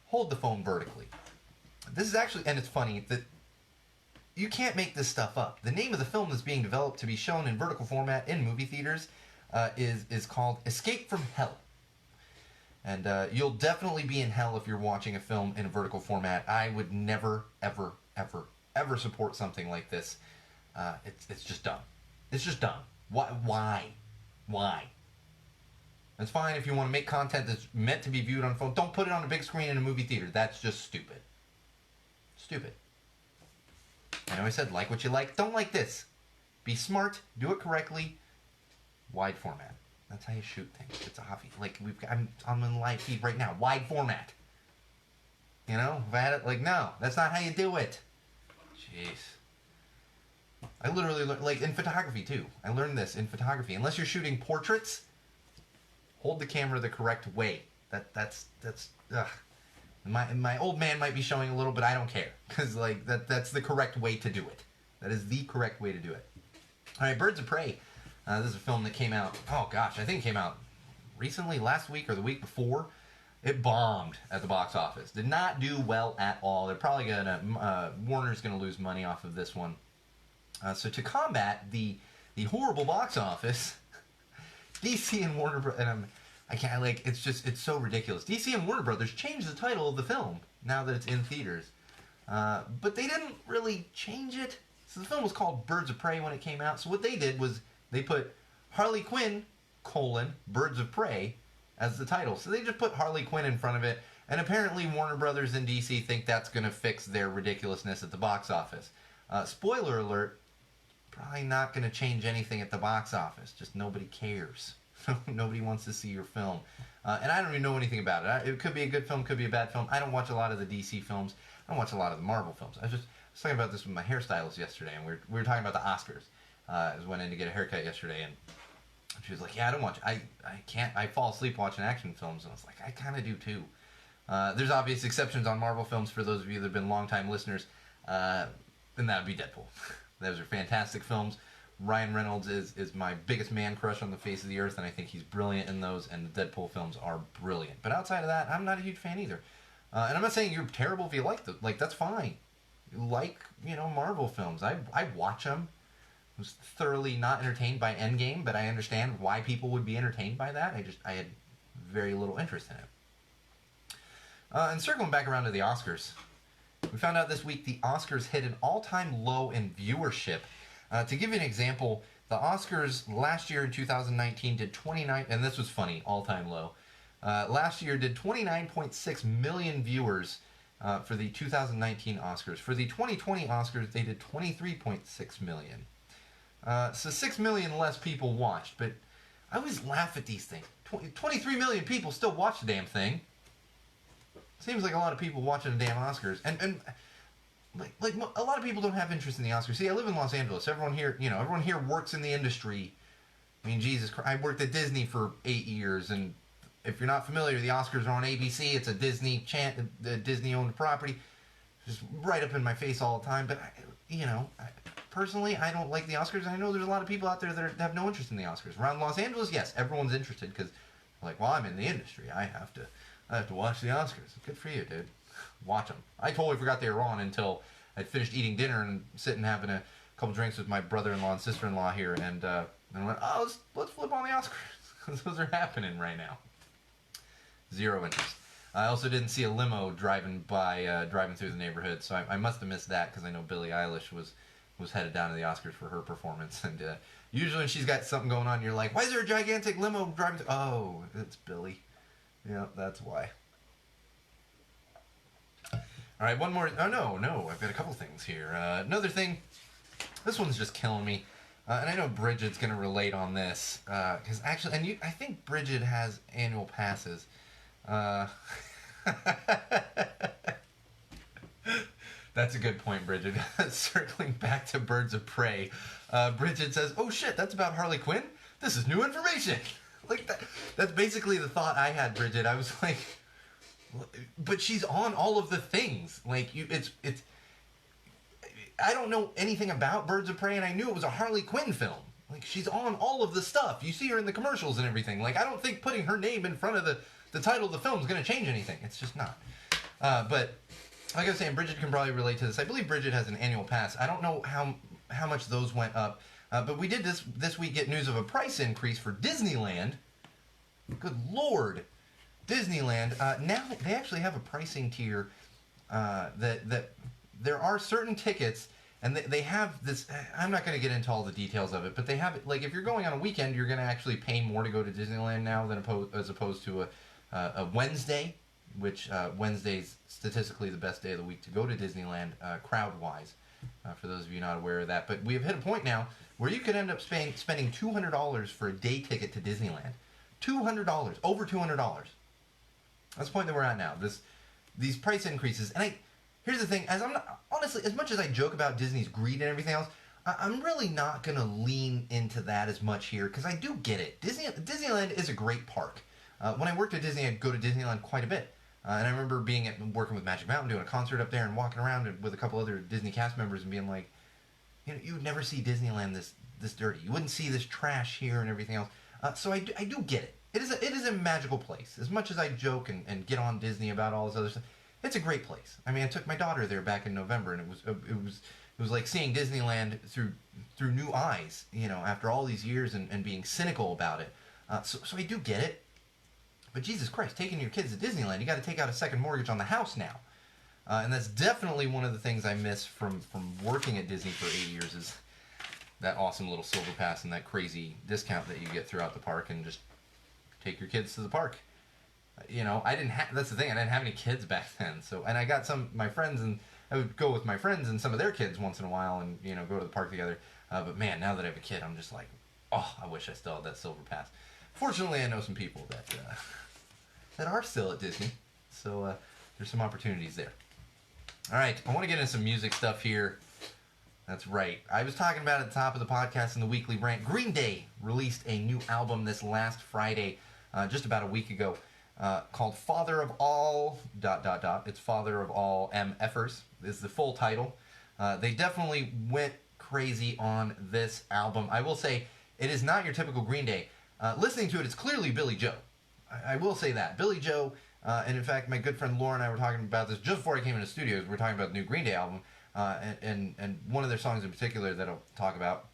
Hold the phone vertically. This is actually, and it's funny, that you can't make this stuff up. The name of the film that's being developed to be shown in vertical format in movie theaters is called Escape from Hell. And you'll definitely be in hell if you're watching a film in a vertical format. I would never, ever, ever, ever support something like this. It's just dumb. It's just dumb. Why? It's fine if you want to make content that's meant to be viewed on a phone. Don't put it on a big screen in a movie theater. That's just stupid. Stupid. I know I said like what you like. Don't like this. Be smart. Do it correctly. Wide format. That's how you shoot things. It's obvious. Like I'm on live feed right now. Wide format. You know, if I had it like no, that's not how you do it. Jeez. I literally learned, like in photography too. I learned this in photography. Unless you're shooting portraits, hold the camera the correct way. That's ugh. My old man might be showing a little, but I don't care because like that's the correct way to do it. That is the correct way to do it. All right, Birds of Prey. This is a film that came out. Oh gosh, I think it came out recently, last week or the week before. It bombed at the box office. Did not do well at all. They're probably gonna Warner's gonna lose money off of this one. So to combat the horrible box office, DC and Warner and I can't, like, it's so ridiculous. DC and Warner Brothers changed the title of the film now that it's in theaters. But they didn't really change it. So the film was called Birds of Prey when it came out. So what they did was they put Harley Quinn, Birds of Prey as the title. So they just put Harley Quinn in front of it. And apparently Warner Brothers and DC think that's going to fix their ridiculousness at the box office. Spoiler alert, probably not going to change anything at the box office. Just nobody cares. Nobody wants to see your film. And I don't even know anything about it. It could be a good film, could be a bad film. I don't watch a lot of the DC films. I don't watch a lot of the Marvel films. I was talking about this with my hairstylist yesterday, and we were talking about the Oscars. I went in to get a haircut yesterday, and she was like, yeah, I don't watch... I can't... I fall asleep watching action films. And I was like, I kind of do too. There's obvious exceptions on Marvel films for those of you that have been longtime listeners. And that would be Deadpool. Those are fantastic films. Ryan Reynolds is my biggest man crush on the face of the earth, and I think he's brilliant in those, and the Deadpool films are brilliant. But outside of that, I'm not a huge fan either. And I'm not saying you're terrible if you like them. Like, that's fine. Like, Marvel films. I watch them. I was thoroughly not entertained by Endgame, but I understand why people would be entertained by that. I had very little interest in it. And circling back around to the Oscars, we found out this week the Oscars hit an all-time low in viewership. To give you an example, the Oscars last year in 2019 did 29, and this was funny, all-time low. Last year did 29.6 million viewers for the 2019 Oscars. For the 2020 Oscars, they did 23.6 million. So 6 million less people watched, but I always laugh at these things. 23 million people still watch the damn thing. Seems like a lot of people watching the damn Oscars, and like a lot of people don't have interest in the Oscars. See, I live in Los Angeles. Everyone here works in the industry. I mean, Jesus Christ, I worked at Disney for 8 years, and if you're not familiar, the Oscars are on ABC. It's a Disney-owned property. Just right up in my face all the time. But personally, I don't like the Oscars. I know there's a lot of people out there that have no interest in the Oscars. Around Los Angeles, yes, everyone's interested because, like, well, I'm in the industry. I have to watch the Oscars. Good for you, dude. Watch them. I totally forgot they were on until I'd finished eating dinner and sitting having a couple drinks with my brother-in-law and sister-in-law here, and I went, oh, let's flip on the Oscars because those are happening right now. Zero interest. I also didn't see a limo driving through the neighborhood, so I must have missed that because I know Billie Eilish was headed down to the Oscars for her performance, and usually when she's got something going on, you're like, why is there a gigantic limo driving through? Oh, it's Billie. Yeah, that's why. All right, one more. Oh, no, I've got a couple things here. Another thing, this one's just killing me. And I know Bridget's going to relate on this. Because actually, I think Bridget has annual passes. That's a good point, Bridget. Circling back to Birds of Prey. Bridget says, oh shit, that's about Harley Quinn? This is new information. Like that's basically the thought I had, Bridget. I was like, but she's on all of the things. Like it's. I don't know anything about Birds of Prey, and I knew it was a Harley Quinn film. Like she's on all of the stuff. You see her in the commercials and everything. Like I don't think putting her name in front of the title of the film is going to change anything. It's just not. But like I was saying, Bridget can probably relate to this. I believe Bridget has an annual pass. I don't know how much those went up. But we did this week get news of a price increase for Disneyland. Good Lord. Disneyland. Now they actually have a pricing tier that there are certain tickets, and they have this. I'm not going to get into all the details of it, but they have it. Like if you're going on a weekend, you're going to actually pay more to go to Disneyland now as opposed to a Wednesday, which Wednesday's statistically the best day of the week to go to Disneyland crowd-wise. For those of you not aware of that, but we have hit a point now where you could end up spending $200 for a day ticket to Disneyland. $200, over $200. That's the point that we're at now. These price increases, and here's the thing: honestly, as much as I joke about Disney's greed and everything else, I'm really not gonna lean into that as much here because I do get it. Disneyland is a great park. When I worked at Disney, I'd go to Disneyland quite a bit. And I remember working with Magic Mountain, doing a concert up there, and walking around with a couple other Disney cast members and being like, you would never see Disneyland this dirty. You wouldn't see this trash here and everything else. So I do get it. It is a magical place. As much as I joke and get on Disney about all this other stuff, it's a great place. I mean, I took my daughter there back in November, and it was like seeing Disneyland through new eyes. After all these years and being cynical about it. So I do get it. But Jesus Christ, taking your kids to Disneyland, you got to take out a second mortgage on the house now. And that's definitely one of the things I miss from working at Disney for 8 years is that awesome little silver pass and that crazy discount that you get throughout the park and just take your kids to the park. That's the thing, I didn't have any kids back then. And I got my friends, and I would go with my friends and some of their kids once in a while and, go to the park together. But man, now that I have a kid, I'm just like, oh, I wish I still had that silver pass. Fortunately, I know some people that are still at Disney, so there's some opportunities there. All right, I want to get into some music stuff here. That's right. I was talking about at the top of the podcast in the weekly rant. Green Day released a new album this last Friday, just about a week ago, called Father of All... ... It's Father of All MFers is the full title. They definitely went crazy on this album. I will say it is not your typical Green Day. Listening to it, it's clearly Billy Joe. I will say that. Billy Joe, and in fact, my good friend Laura and I were talking about this just before I came into the studio. We were talking about the new Green Day album, and one of their songs in particular that I'll talk about.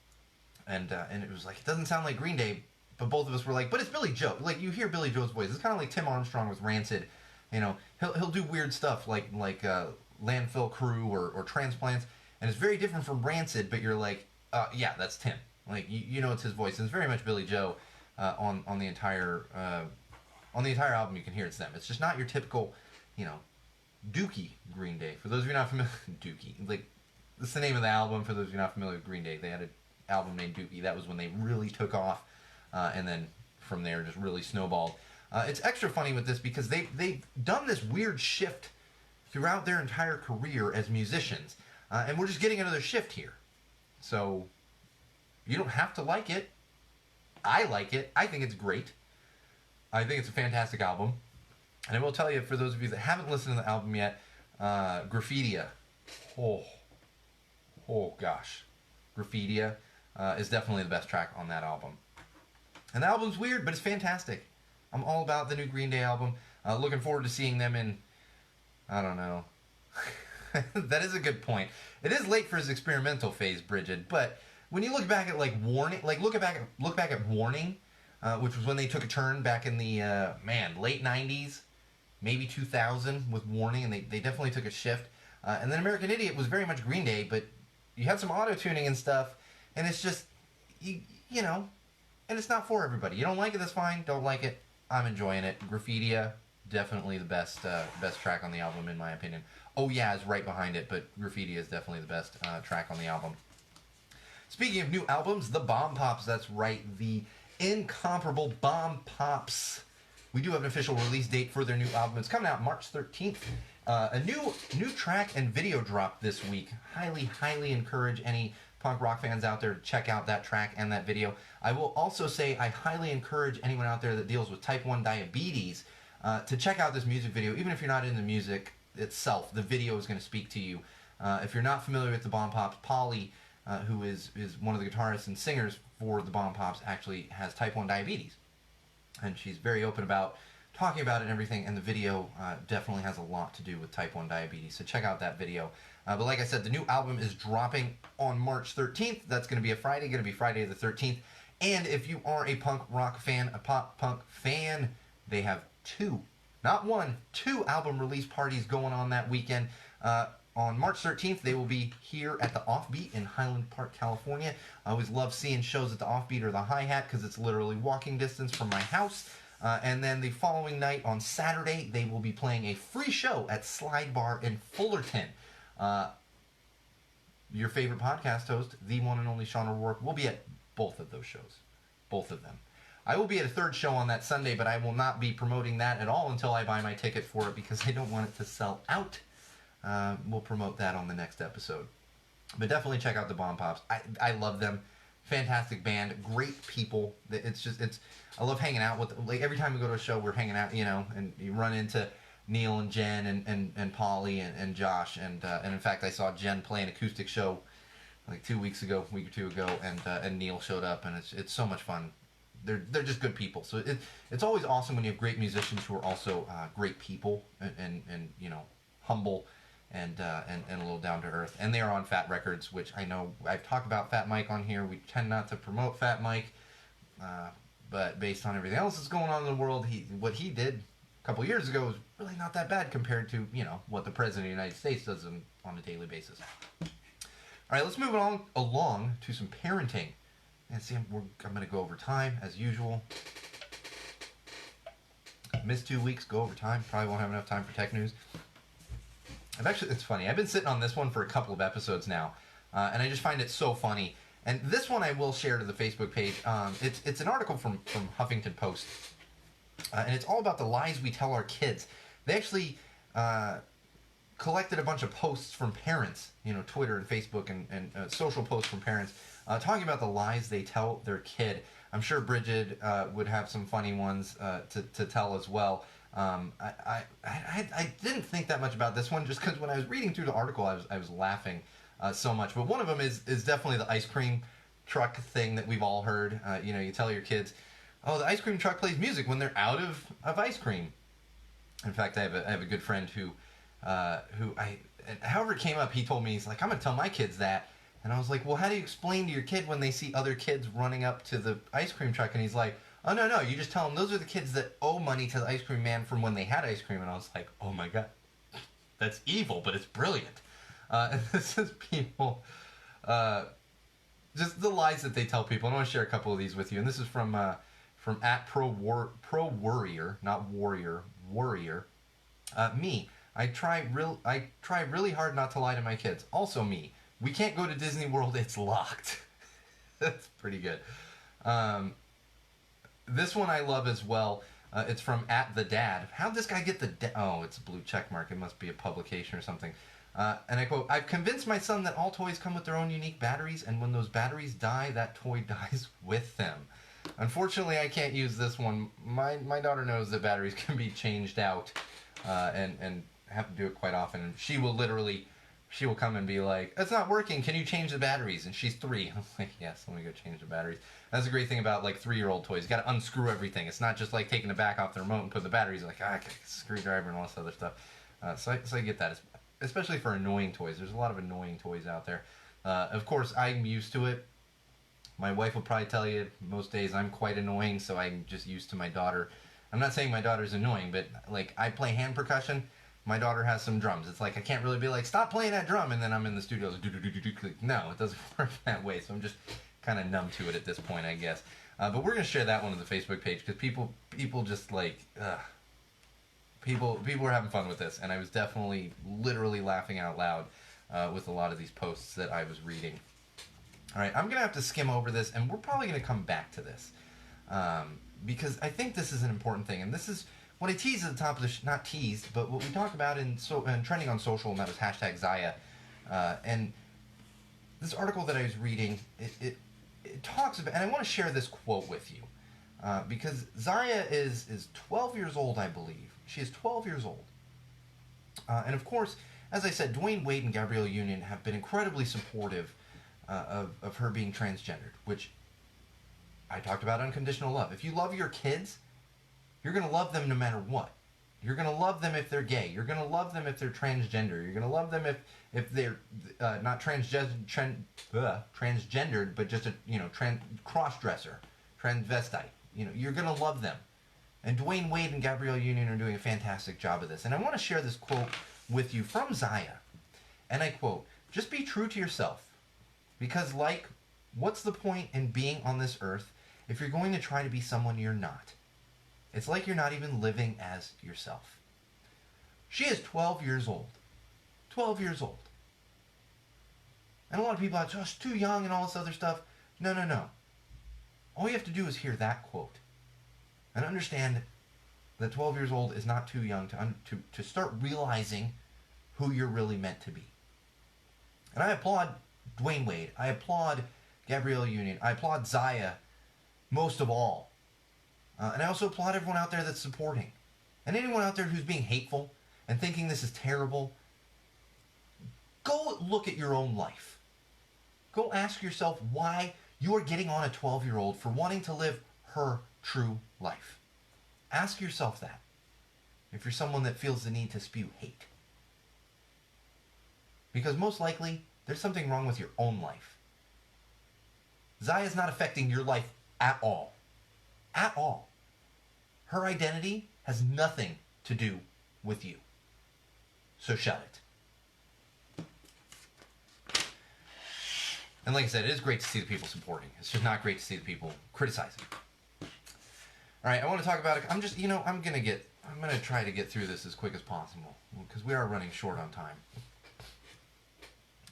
And it was like, it doesn't sound like Green Day, but both of us were like, but it's Billy Joe. Like, you hear Billy Joe's voice. It's kind of like Tim Armstrong with Rancid. You know, he'll do weird stuff like Landfill Crew or Transplants, and it's very different from Rancid, but you're like, yeah, that's Tim. Like, you know it's his voice. And it's very much Billy Joe on the entire album. You can hear it's them. It's just not your typical, you know, Dookie Green Day. For those of you not familiar, Dookie, like, that's the name of the album. For those of you not familiar with Green Day, they had an album named Dookie. That was when they really took off, and then from there just really snowballed. It's extra funny with this because they've done this weird shift throughout their entire career as musicians, and we're just getting another shift here. So you don't have to like it. I like it. I think it's great. I think it's a fantastic album. And I will tell you, for those of you that haven't listened to the album yet, Graffitia. Oh gosh. Graffitia is definitely the best track on that album. And the album's weird, but it's fantastic. I'm all about the new Green Day album. Looking forward to seeing them in, I don't know. That is a good point. It is late for his experimental phase, Bridget, but when you look back at like Warning, like look back at Warning, which was when they took a turn back in the late 90s, maybe 2000 with Warning, and they definitely took a shift. And then American Idiot was very much Green Day, but you had some auto-tuning and stuff, and it's just, you know, and it's not for everybody. You don't like it, that's fine. Don't like it, I'm enjoying it. Graffitia, definitely the best track on the album, in my opinion. Oh Yeah is right behind it, but Graffitia is definitely the best track on the album. Speaking of new albums, the Bomb Pops, that's right, the incomparable Bomb Pops. We do have an official release date for their new album. It's coming out March 13th. A new track and video drop this week. Highly encourage any punk rock fans out there to check out that track and that video. I will also say I highly encourage anyone out there that deals with type 1 diabetes to check out this music video. Even if you're not into music itself, the video is going to speak to you. If you're not familiar with the Bomb Pops, Polly, who is one of the guitarists and singers for the Bomb Pops, actually has type 1 diabetes. And she's very open about talking about it and everything, and the video definitely has a lot to do with type 1 diabetes. So check out that video. But like I said, the new album is dropping on March 13th. That's going to be a Friday, going to be Friday the 13th. And if you are a punk rock fan, a pop punk fan, they have two album release parties going on that weekend. On March 13th, they will be here at the Offbeat in Highland Park, California. I always love seeing shows at the Offbeat or the Hi-Hat because it's literally walking distance from my house. And then the following night on Saturday, they will be playing a free show at Slide Bar in Fullerton. Your favorite podcast host, the one and only Sean O'Rourke, will be at both of those shows. Both of them. I will be at a third show on that Sunday, but I will not be promoting that at all until I buy my ticket for it because I don't want it to sell out. We'll promote that on the next episode. But definitely check out the Bomb Pops. I love them. Fantastic band. Great people. I love hanging out with, like, every time we go to a show, we're hanging out, you know, and you run into Neil and Jen and Polly and Josh. And in fact, I saw Jen play an acoustic show like a week or two ago, and Neil showed up, and it's so much fun. They're just good people. So it's always awesome when you have great musicians who are also great people and you know, humble and a little down to earth. And they are on Fat Records, which I know I've talked about Fat Mike on here. We tend not to promote Fat Mike, but based on everything else that's going on in the world, what he did a couple years ago was really not that bad compared to, you know, what the President of the United States does on a daily basis. All right, let's move along to some parenting. And see, I'm going to go over time, as usual. Missed 2 weeks, go over time. Probably won't have enough time for tech news. It's funny. I've been sitting on this one for a couple of episodes now, and I just find it so funny. And this one I will share to the Facebook page. It's an article from Huffington Post, and it's all about the lies we tell our kids. They actually collected a bunch of posts from parents, you know, Twitter and Facebook and social posts from parents, talking about the lies they tell their kid. I'm sure Bridget would have some funny ones to tell as well. I didn't think that much about this one just because when I was reading through the article, I was laughing so much. But one of them is definitely the ice cream truck thing that we've all heard. You tell your kids, oh, the ice cream truck plays music when they're out of ice cream. In fact, I have a good friend who however it came up, he told me, he's like, I'm going to tell my kids that. And I was like, well, how do you explain to your kid when they see other kids running up to the ice cream truck? And he's like, oh, no, you just tell them those are the kids that owe money to the ice cream man from when they had ice cream. And I was like, oh my God, that's evil, but it's brilliant. And this is people, just the lies that they tell people. And I want to share a couple of these with you. And this is from at Pro Worrier, not Warrior, Warrior. Me, I try really hard not to lie to my kids. Also me, we can't go to Disney World, it's locked. That's pretty good. This one I love as well. It's from at the dad. How'd this guy get the oh, it's a blue check mark. It must be a publication or something. And I quote, I've convinced my son that all toys come with their own unique batteries, and when those batteries die, that toy dies with them. Unfortunately, I can't use this one. My daughter knows that batteries can be changed out, and have to do it quite often. And she will come and be like, it's not working, can you change the batteries? And she's 3. I'm like, yes, let me go change the batteries. That's a great thing about like 3-year-old toys. You got to unscrew everything. It's not just like taking the back off the remote and put the batteries like, screwdriver and all this other stuff. So I get that, especially for annoying toys. There's a lot of annoying toys out there. Of course, I'm used to it. My wife will probably tell you most days I'm quite annoying, so I'm just used to my daughter. I'm not saying my daughter's annoying, but like I play hand percussion. My daughter has some drums. It's like I can't really be like, stop playing that drum, and then I'm in the studio like, no, it doesn't work that way. So I'm just kind of numb to it at this point, I guess. But we're gonna share that one on the Facebook page because people just like people are having fun with this, and I was definitely literally laughing out loud with a lot of these posts that I was reading. All right, I'm gonna have to skim over this, and we're probably gonna come back to this because I think this is an important thing, and this is what I teased at the top of the not teased, but what we talked about in trending on social, and that was hashtag Zaya. And this article that I was reading, it talks about, and I want to share this quote with you because Zaya is 12 years old, I believe. She is 12 years old, and of course, as I said, Dwayne Wade and Gabrielle Union have been incredibly supportive of her being transgendered, which I talked about unconditional love. If you love your kids, you're going to love them no matter what. You're going to love them if they're gay. You're going to love them if they're transgender. You're going to love them if they're not transgendered, but just a cross-dresser, transvestite. You're going to love them. And Dwayne Wade and Gabrielle Union are doing a fantastic job of this. And I want to share this quote with you from Zaya. And I quote, "Just be true to yourself. Because what's the point in being on this earth if you're going to try to be someone you're not? It's like you're not even living as yourself." She is 12 years old. 12 years old. And a lot of people are just too young and all this other stuff. No. All you have to do is hear that quote and understand that 12 years old is not too young to start realizing who you're really meant to be. And I applaud Dwayne Wade. I applaud Gabrielle Union. I applaud Zaya most of all. And I also applaud everyone out there that's supporting. And anyone out there who's being hateful and thinking this is terrible, go look at your own life. Go ask yourself why you are getting on a 12-year-old for wanting to live her true life. Ask yourself that if you're someone that feels the need to spew hate. Because most likely, there's something wrong with your own life. Zaya's not affecting your life at all. At all. Her identity has nothing to do with you. So shut it. And like I said, it is great to see the people supporting. It's just not great to see the people criticizing. All right, I want to talk about it. I'm going to try to get through this as quick as possible because we are running short on time.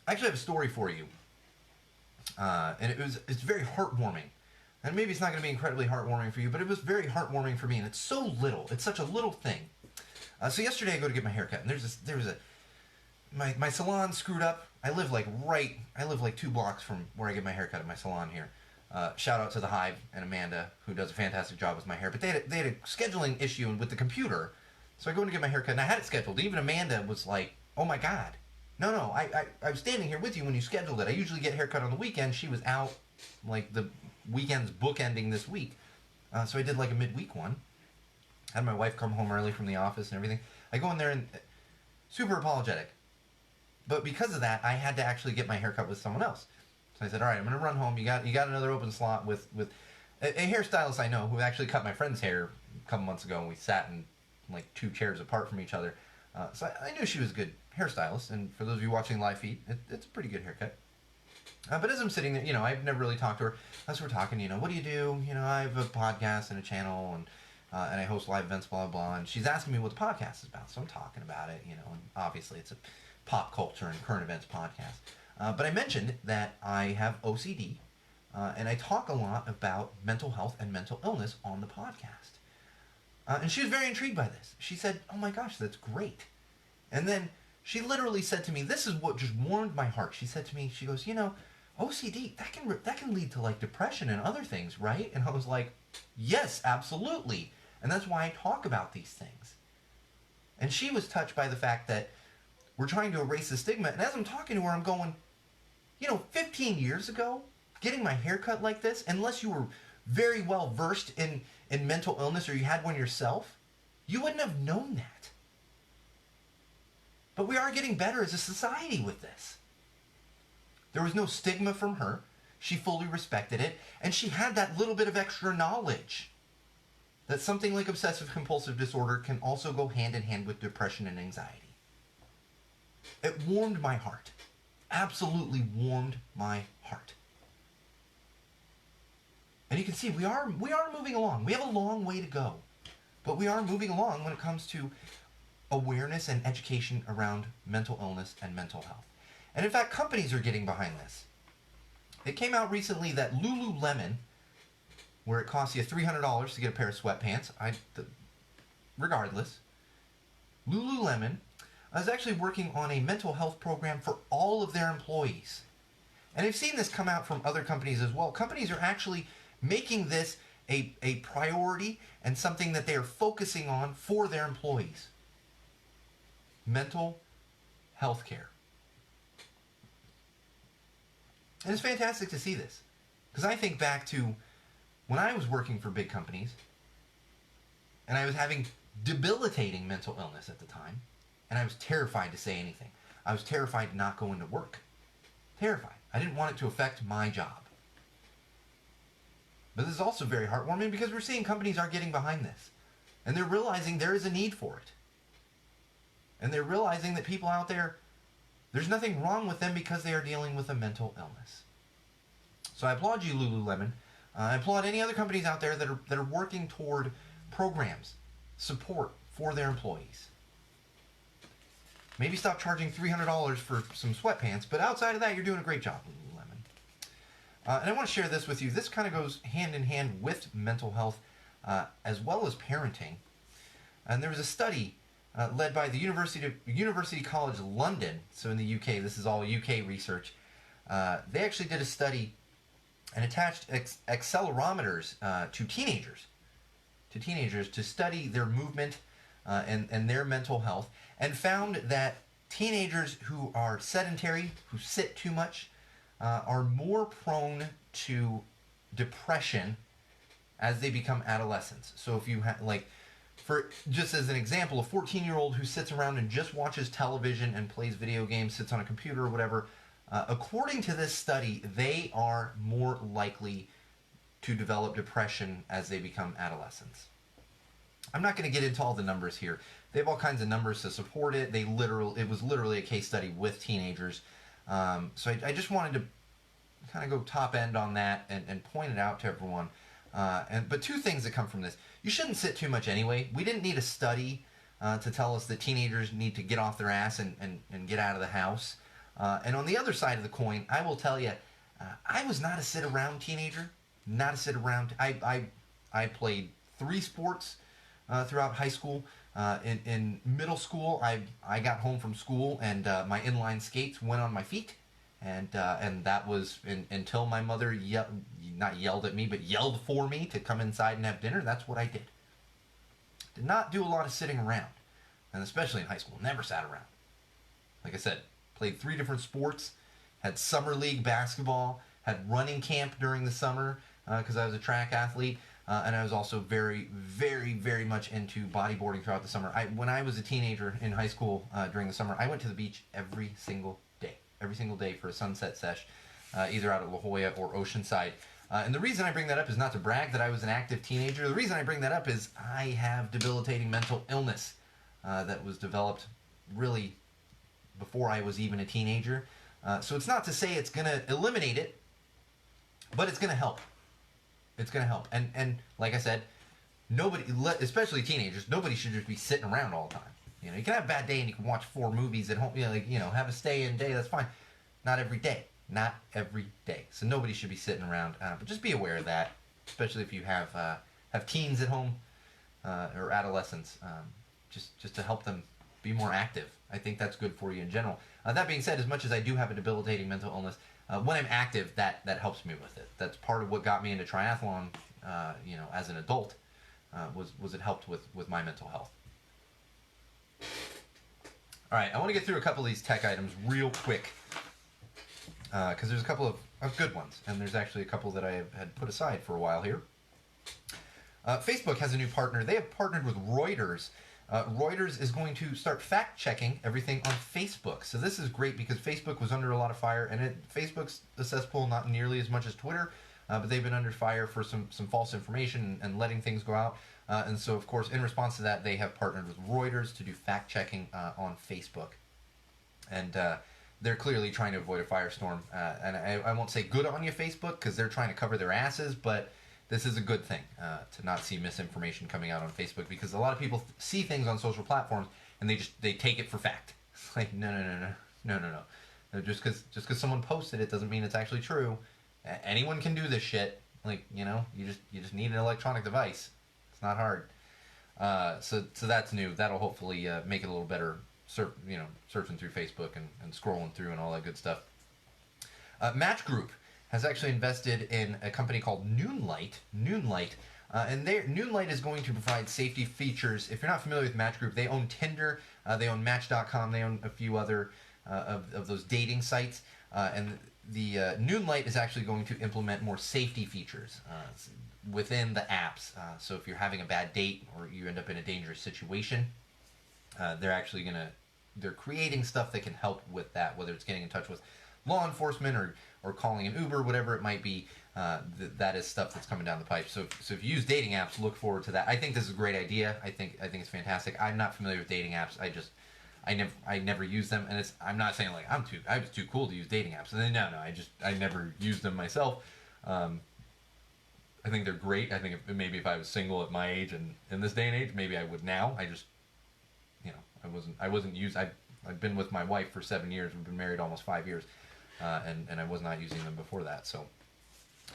I actually have a story for you. And it's very heartwarming. And maybe it's not going to be incredibly heartwarming for you, but it was very heartwarming for me. And it's so little. It's such a little thing. So yesterday I go to get my haircut, and my salon screwed up. I live like 2 blocks from where I get my haircut at my salon here. Shout out to the Hive and Amanda, who does a fantastic job with my hair. But they had a scheduling issue with the computer. So I go in to get my haircut, and I had it scheduled. Even Amanda was like, oh my God, No, I was standing here with you when you scheduled it. I usually get a haircut on the weekend. She was out, like, the weekend's bookending this week. So I did, like, a midweek one. Had my wife come home early from the office and everything. I go in there and super apologetic. But because of that, I had to actually get my haircut with someone else. So I said, all right, I'm going to run home. You got another open slot with a hairstylist I know who actually cut my friend's hair a couple months ago, and we sat in, like, 2 chairs apart from each other. So I knew she was a good hairstylist, and for those of you watching live feed, it's a pretty good haircut. But as I'm sitting there, I've never really talked to her. As we're talking, what do you do? I have a podcast and a channel, and I host live events, blah, blah, blah. And she's asking me what the podcast is about, so I'm talking about it, and obviously it's a pop culture and current events podcast. But I mentioned that I have OCD, and I talk a lot about mental health and mental illness on the podcast. And she was very intrigued by this. She said, oh my gosh, that's great. And then she literally said to me, this is what just warmed my heart. She said to me, she goes, OCD, that can lead to, like, depression and other things, right? And I was like, yes, absolutely. And that's why I talk about these things. And she was touched by the fact that we're trying to erase the stigma. And as I'm talking to her, I'm going, 15 years ago, getting my hair cut like this, unless you were very well versed in mental illness or you had one yourself, you wouldn't have known that. But we are getting better as a society with this. There was no stigma from her. She fully respected it. And she had that little bit of extra knowledge that something like obsessive compulsive disorder can also go hand in hand with depression and anxiety. It warmed my heart. Absolutely warmed my heart. And you can see we are moving along. We have a long way to go. But we are moving along when it comes to awareness and education around mental illness and mental health. And in fact, companies are getting behind this. It came out recently that Lululemon, where it costs you $300 to get a pair of sweatpants, regardless, Lululemon is actually working on a mental health program for all of their employees. And I've seen this come out from other companies as well. Companies are actually making this a priority and something that they are focusing on for their employees. Mental health care. And it's fantastic to see this. Because I think back to when I was working for big companies and I was having debilitating mental illness at the time, and I was terrified to say anything. I was terrified to not go into work. Terrified. I didn't want it to affect my job. But this is also very heartwarming because we're seeing companies are getting behind this. And they're realizing there is a need for it. And they're realizing that people out there, there's nothing wrong with them because they are dealing with a mental illness. So I applaud you, Lululemon. I applaud any other companies out there that are working toward programs, support for their employees. Maybe stop charging $300 for some sweatpants, but outside of that, you're doing a great job, Lululemon. And I want to share this with you. This kind of goes hand in hand with mental health as well as parenting. And there was a study led by the University College London, so in the UK, this is all UK research. They actually did a study and attached accelerometers to teenagers to study their movement and their mental health, and found that teenagers who are sedentary, who sit too much, are more prone to depression as they become adolescents. So if you have, for just as an example, a 14-year-old who sits around and just watches television and plays video games, sits on a computer or whatever, according to this study, they are more likely to develop depression as they become adolescents. I'm not going to get into all the numbers here. They have all kinds of numbers to support it. It was literally a case study with teenagers. So I just wanted to kind of go top end on that and point it out to everyone. But two things that come from this. You shouldn't sit too much anyway. We didn't need a study to tell us that teenagers need to get off their ass and get out of the house. And on the other side of the coin, I will tell you, I was not a sit-around teenager. Not a sit-around. I played 3 sports throughout high school. In middle school, I got home from school and my inline skates went on my feet. And that was until my mother not yelled at me, but yelled for me to come inside and have dinner. That's what I did. Did not do a lot of sitting around. And especially in high school. Never sat around. Like I said, played 3 different sports, had summer league basketball, had running camp during the summer because I was a track athlete, and I was also very, very, very much into bodyboarding throughout the summer. When I was a teenager in high school during the summer, I went to the beach every single day for a sunset sesh, either out at La Jolla or Oceanside. And the reason I bring that up is not to brag that I was an active teenager. The reason I bring that up is I have debilitating mental illness that was developed really before I was even a teenager. So it's not to say it's going to eliminate it, but it's going to help. It's going to help. And like I said, nobody, especially teenagers, nobody should just be sitting around all the time. You know, you can have a bad day and you can watch 4 movies at home, have a stay-in day, that's fine. Not every day. Not every day. So nobody should be sitting around. But just be aware of that, especially if you have teens at home or adolescents, just to help them be more active. I think that's good for you in general. That being said, as much as I do have a debilitating mental illness, when I'm active, that helps me with it. That's part of what got me into triathlon, as an adult, was it helped with my mental health. All right, I want to get through a couple of these tech items real quick because there's a couple of good ones, and there's actually a couple that I had put aside for a while here. Facebook has a new partner. They have partnered with Reuters. Reuters is going to start fact-checking everything on Facebook. So this is great because Facebook was under a lot of fire, and Facebook's a cesspool, not nearly as much as Twitter, but they've been under fire for some false information and letting things go out. And so, of course, in response to that, they have partnered with Reuters to do fact-checking on Facebook. And they're clearly trying to avoid a firestorm. And I won't say good on you, Facebook, because they're trying to cover their asses, but this is a good thing to not see misinformation coming out on Facebook, because a lot of people see things on social platforms and they take it for fact. It's like, no. Just because someone posted it doesn't mean it's actually true. Anyone can do this shit. Like, you just need an electronic device. It's not hard. So that's new. That'll hopefully make it a little better. Searching through Facebook and scrolling through and all that good stuff. Match Group has actually invested in a company called Noonlight, and Noonlight is going to provide safety features. If you're not familiar with Match Group, they own Tinder, they own Match.com, they own a few other of those dating sites, and the Noonlight is actually going to implement more safety features within the apps. So if you're having a bad date or you end up in a dangerous situation, they're creating stuff that can help with that, whether it's getting in touch with law enforcement or calling an Uber, whatever it might be. That is stuff that's coming down the pipe. So if you use dating apps, look forward to that. I think this is a great idea. I think it's fantastic. I'm not familiar with dating apps. I never use them, and I'm not saying like I was too cool to use dating apps. And then no, I never used them myself. I think they're great. I think maybe if I was single at my age and in this day and age, maybe I would now. I wasn't used. I've been with my wife for 7 years. We've been married almost 5 years. And I was not using them before that. So,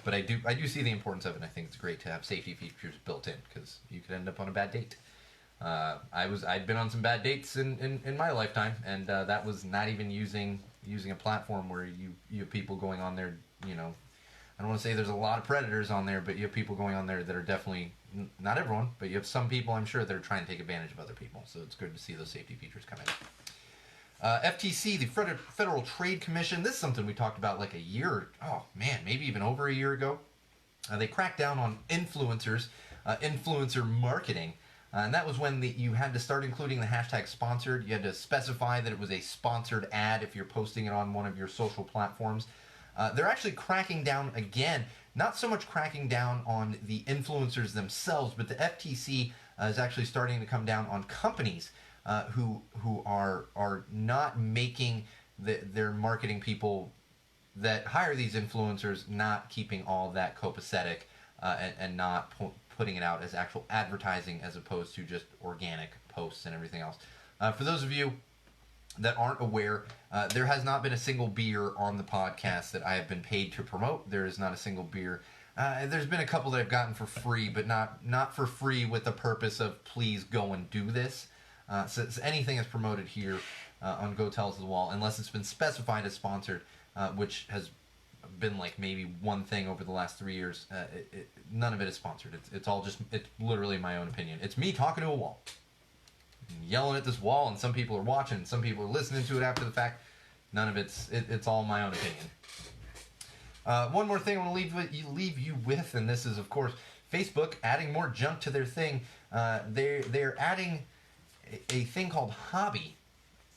but I do see the importance of it. And I think it's great to have safety features built in, because you could end up on a bad date. I'd been on some bad dates in my lifetime, and that was not even using a platform where you have people going on there. I don't want to say there's a lot of predators on there, but you have people going on there that are definitely, not everyone, but you have some people, I'm sure, that are trying to take advantage of other people. So it's good to see those safety features come in. FTC, the Federal Trade Commission, this is something we talked about like maybe even over a year ago. They cracked down on influencers, influencer marketing. And that was when you had to start including the hashtag sponsored. You had to specify that it was a sponsored ad if you're posting it on one of your social platforms. They're actually cracking down again, not so much cracking down on the influencers themselves, but the FTC is actually starting to come down on companies who are not making their marketing people that hire these influencers not keeping all that copacetic and not putting it out as actual advertising as opposed to just organic posts and everything else. For those of you that aren't aware, there has not been a single beer on the podcast that I have been paid to promote. There is not a single beer. There's been a couple that I've gotten for free, but not for free with the purpose of please go and do this. So anything is promoted here on Go Tell It to the Wall, unless it's been specified as sponsored, which has been like maybe one thing over the last 3 years. None of it is sponsored. It's literally my own opinion. It's me talking to a wall, yelling at this wall, and some people are watching, and some people are listening to it after the fact. None of it's all my own opinion. One more thing I want to leave you with, and this is, of course, Facebook adding more junk to their thing. They're adding a thing called Hobby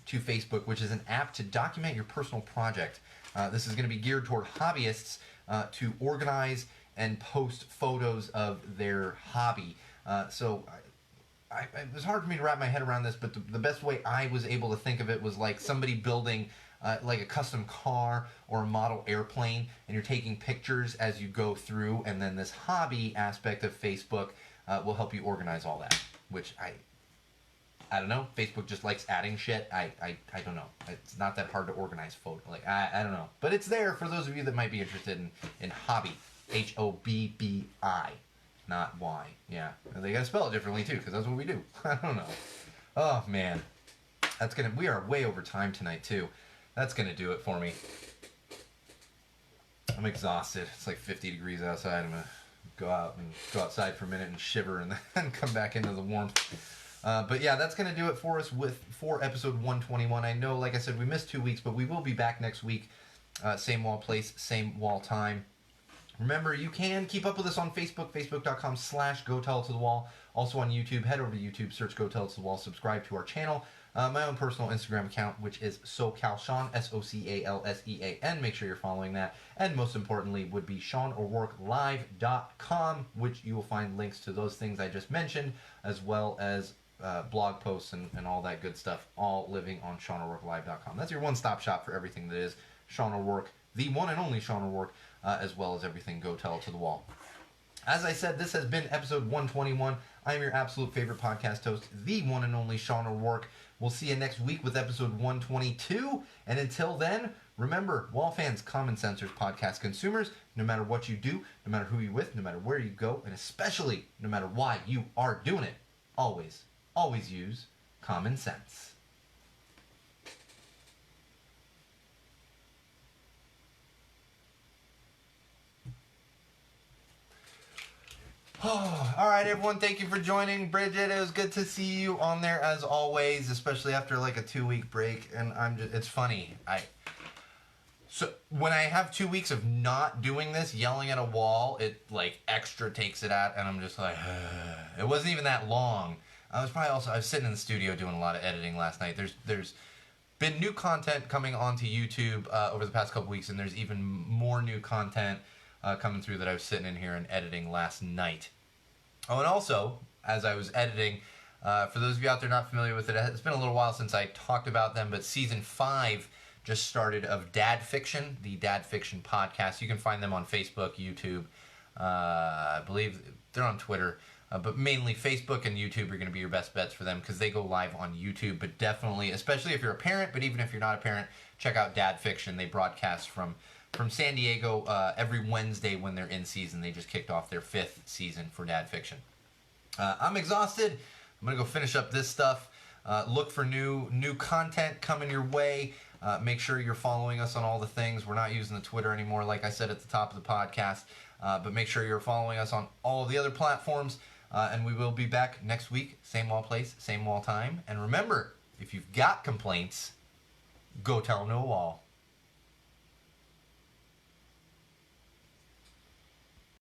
to Facebook, which is an app to document your personal project. This is going to be geared toward hobbyists to organize and post photos of their hobby. So it was hard for me to wrap my head around this, but the best way I was able to think of it was like somebody building like a custom car or a model airplane, and you're taking pictures as you go through, and then this hobby aspect of Facebook will help you organize all that, which I don't know. Facebook just likes adding shit. I don't know. It's not that hard to organize photo. Like, I don't know. But it's there for those of you that might be interested in Hobby. Hobbi. Not Y. Yeah. And they gotta spell it differently too, because that's what we do. I don't know. Oh, man. We are way over time tonight too. That's gonna do it for me. I'm exhausted. It's like 50 degrees outside. I'm gonna go outside for a minute and shiver and then come back into the warmth. But yeah, that's going to do it for us for episode 121. I know, like I said, we missed 2 weeks, but we will be back next week. Same wall place, same wall time. Remember, you can keep up with us on Facebook, facebook.com/GoTellItToTheWall. Also on YouTube, head over to YouTube, search Go Tell It to the Wall, subscribe to our channel. My own personal Instagram account, which is SoCalSean, SoCalSean. Make sure you're following that. And most importantly would be SeanO'RourkeLive.com, which you will find links to those things I just mentioned, as well as blog posts and all that good stuff, all living on SeanO'RourkeLive.com. That's your one-stop shop for everything that is Sean O'Rourke, the one and only Sean O'Rourke, as well as everything Go Tell It to the Wall. As I said, this has been episode 121. I am your absolute favorite podcast host, the one and only Sean O'Rourke. We'll see you next week with episode 122. And until then, remember, wall fans, common sensors, podcast consumers, no matter what you do, no matter who you're with, no matter where you go, and especially no matter why you are doing it, always, always use common sense. All right, everyone, thank you for joining. Bridget, it was good to see you on there as always, especially after like a 2-week break. And it's funny. So when I have 2 weeks of not doing this, yelling at a wall, it like extra takes it out, and I'm just like, it wasn't even that long. I was sitting in the studio doing a lot of editing last night. There's been new content coming onto YouTube over the past couple weeks, and there's even more new content coming through that I was sitting in here and editing last night. Oh, and also, as I was editing, for those of you out there not familiar with it, it's been a little while since I talked about them, but Season 5 just started of Dad Fiction, the Dad Fiction podcast. You can find them on Facebook, YouTube. I believe they're on Twitter. But mainly Facebook and YouTube are going to be your best bets for them because they go live on YouTube. But definitely, especially if you're a parent, but even if you're not a parent, check out Dad Fiction. They broadcast from San Diego every Wednesday when they're in season. They just kicked off their 5th season for Dad Fiction. I'm exhausted. I'm going to go finish up this stuff. Look for new content coming your way. Make sure you're following us on all the things. We're not using the Twitter anymore, like I said at the top of the podcast. But make sure you're following us on all of the other platforms. And we will be back next week. Same wall place, same wall time. And remember, if you've got complaints, go tell them to a wall.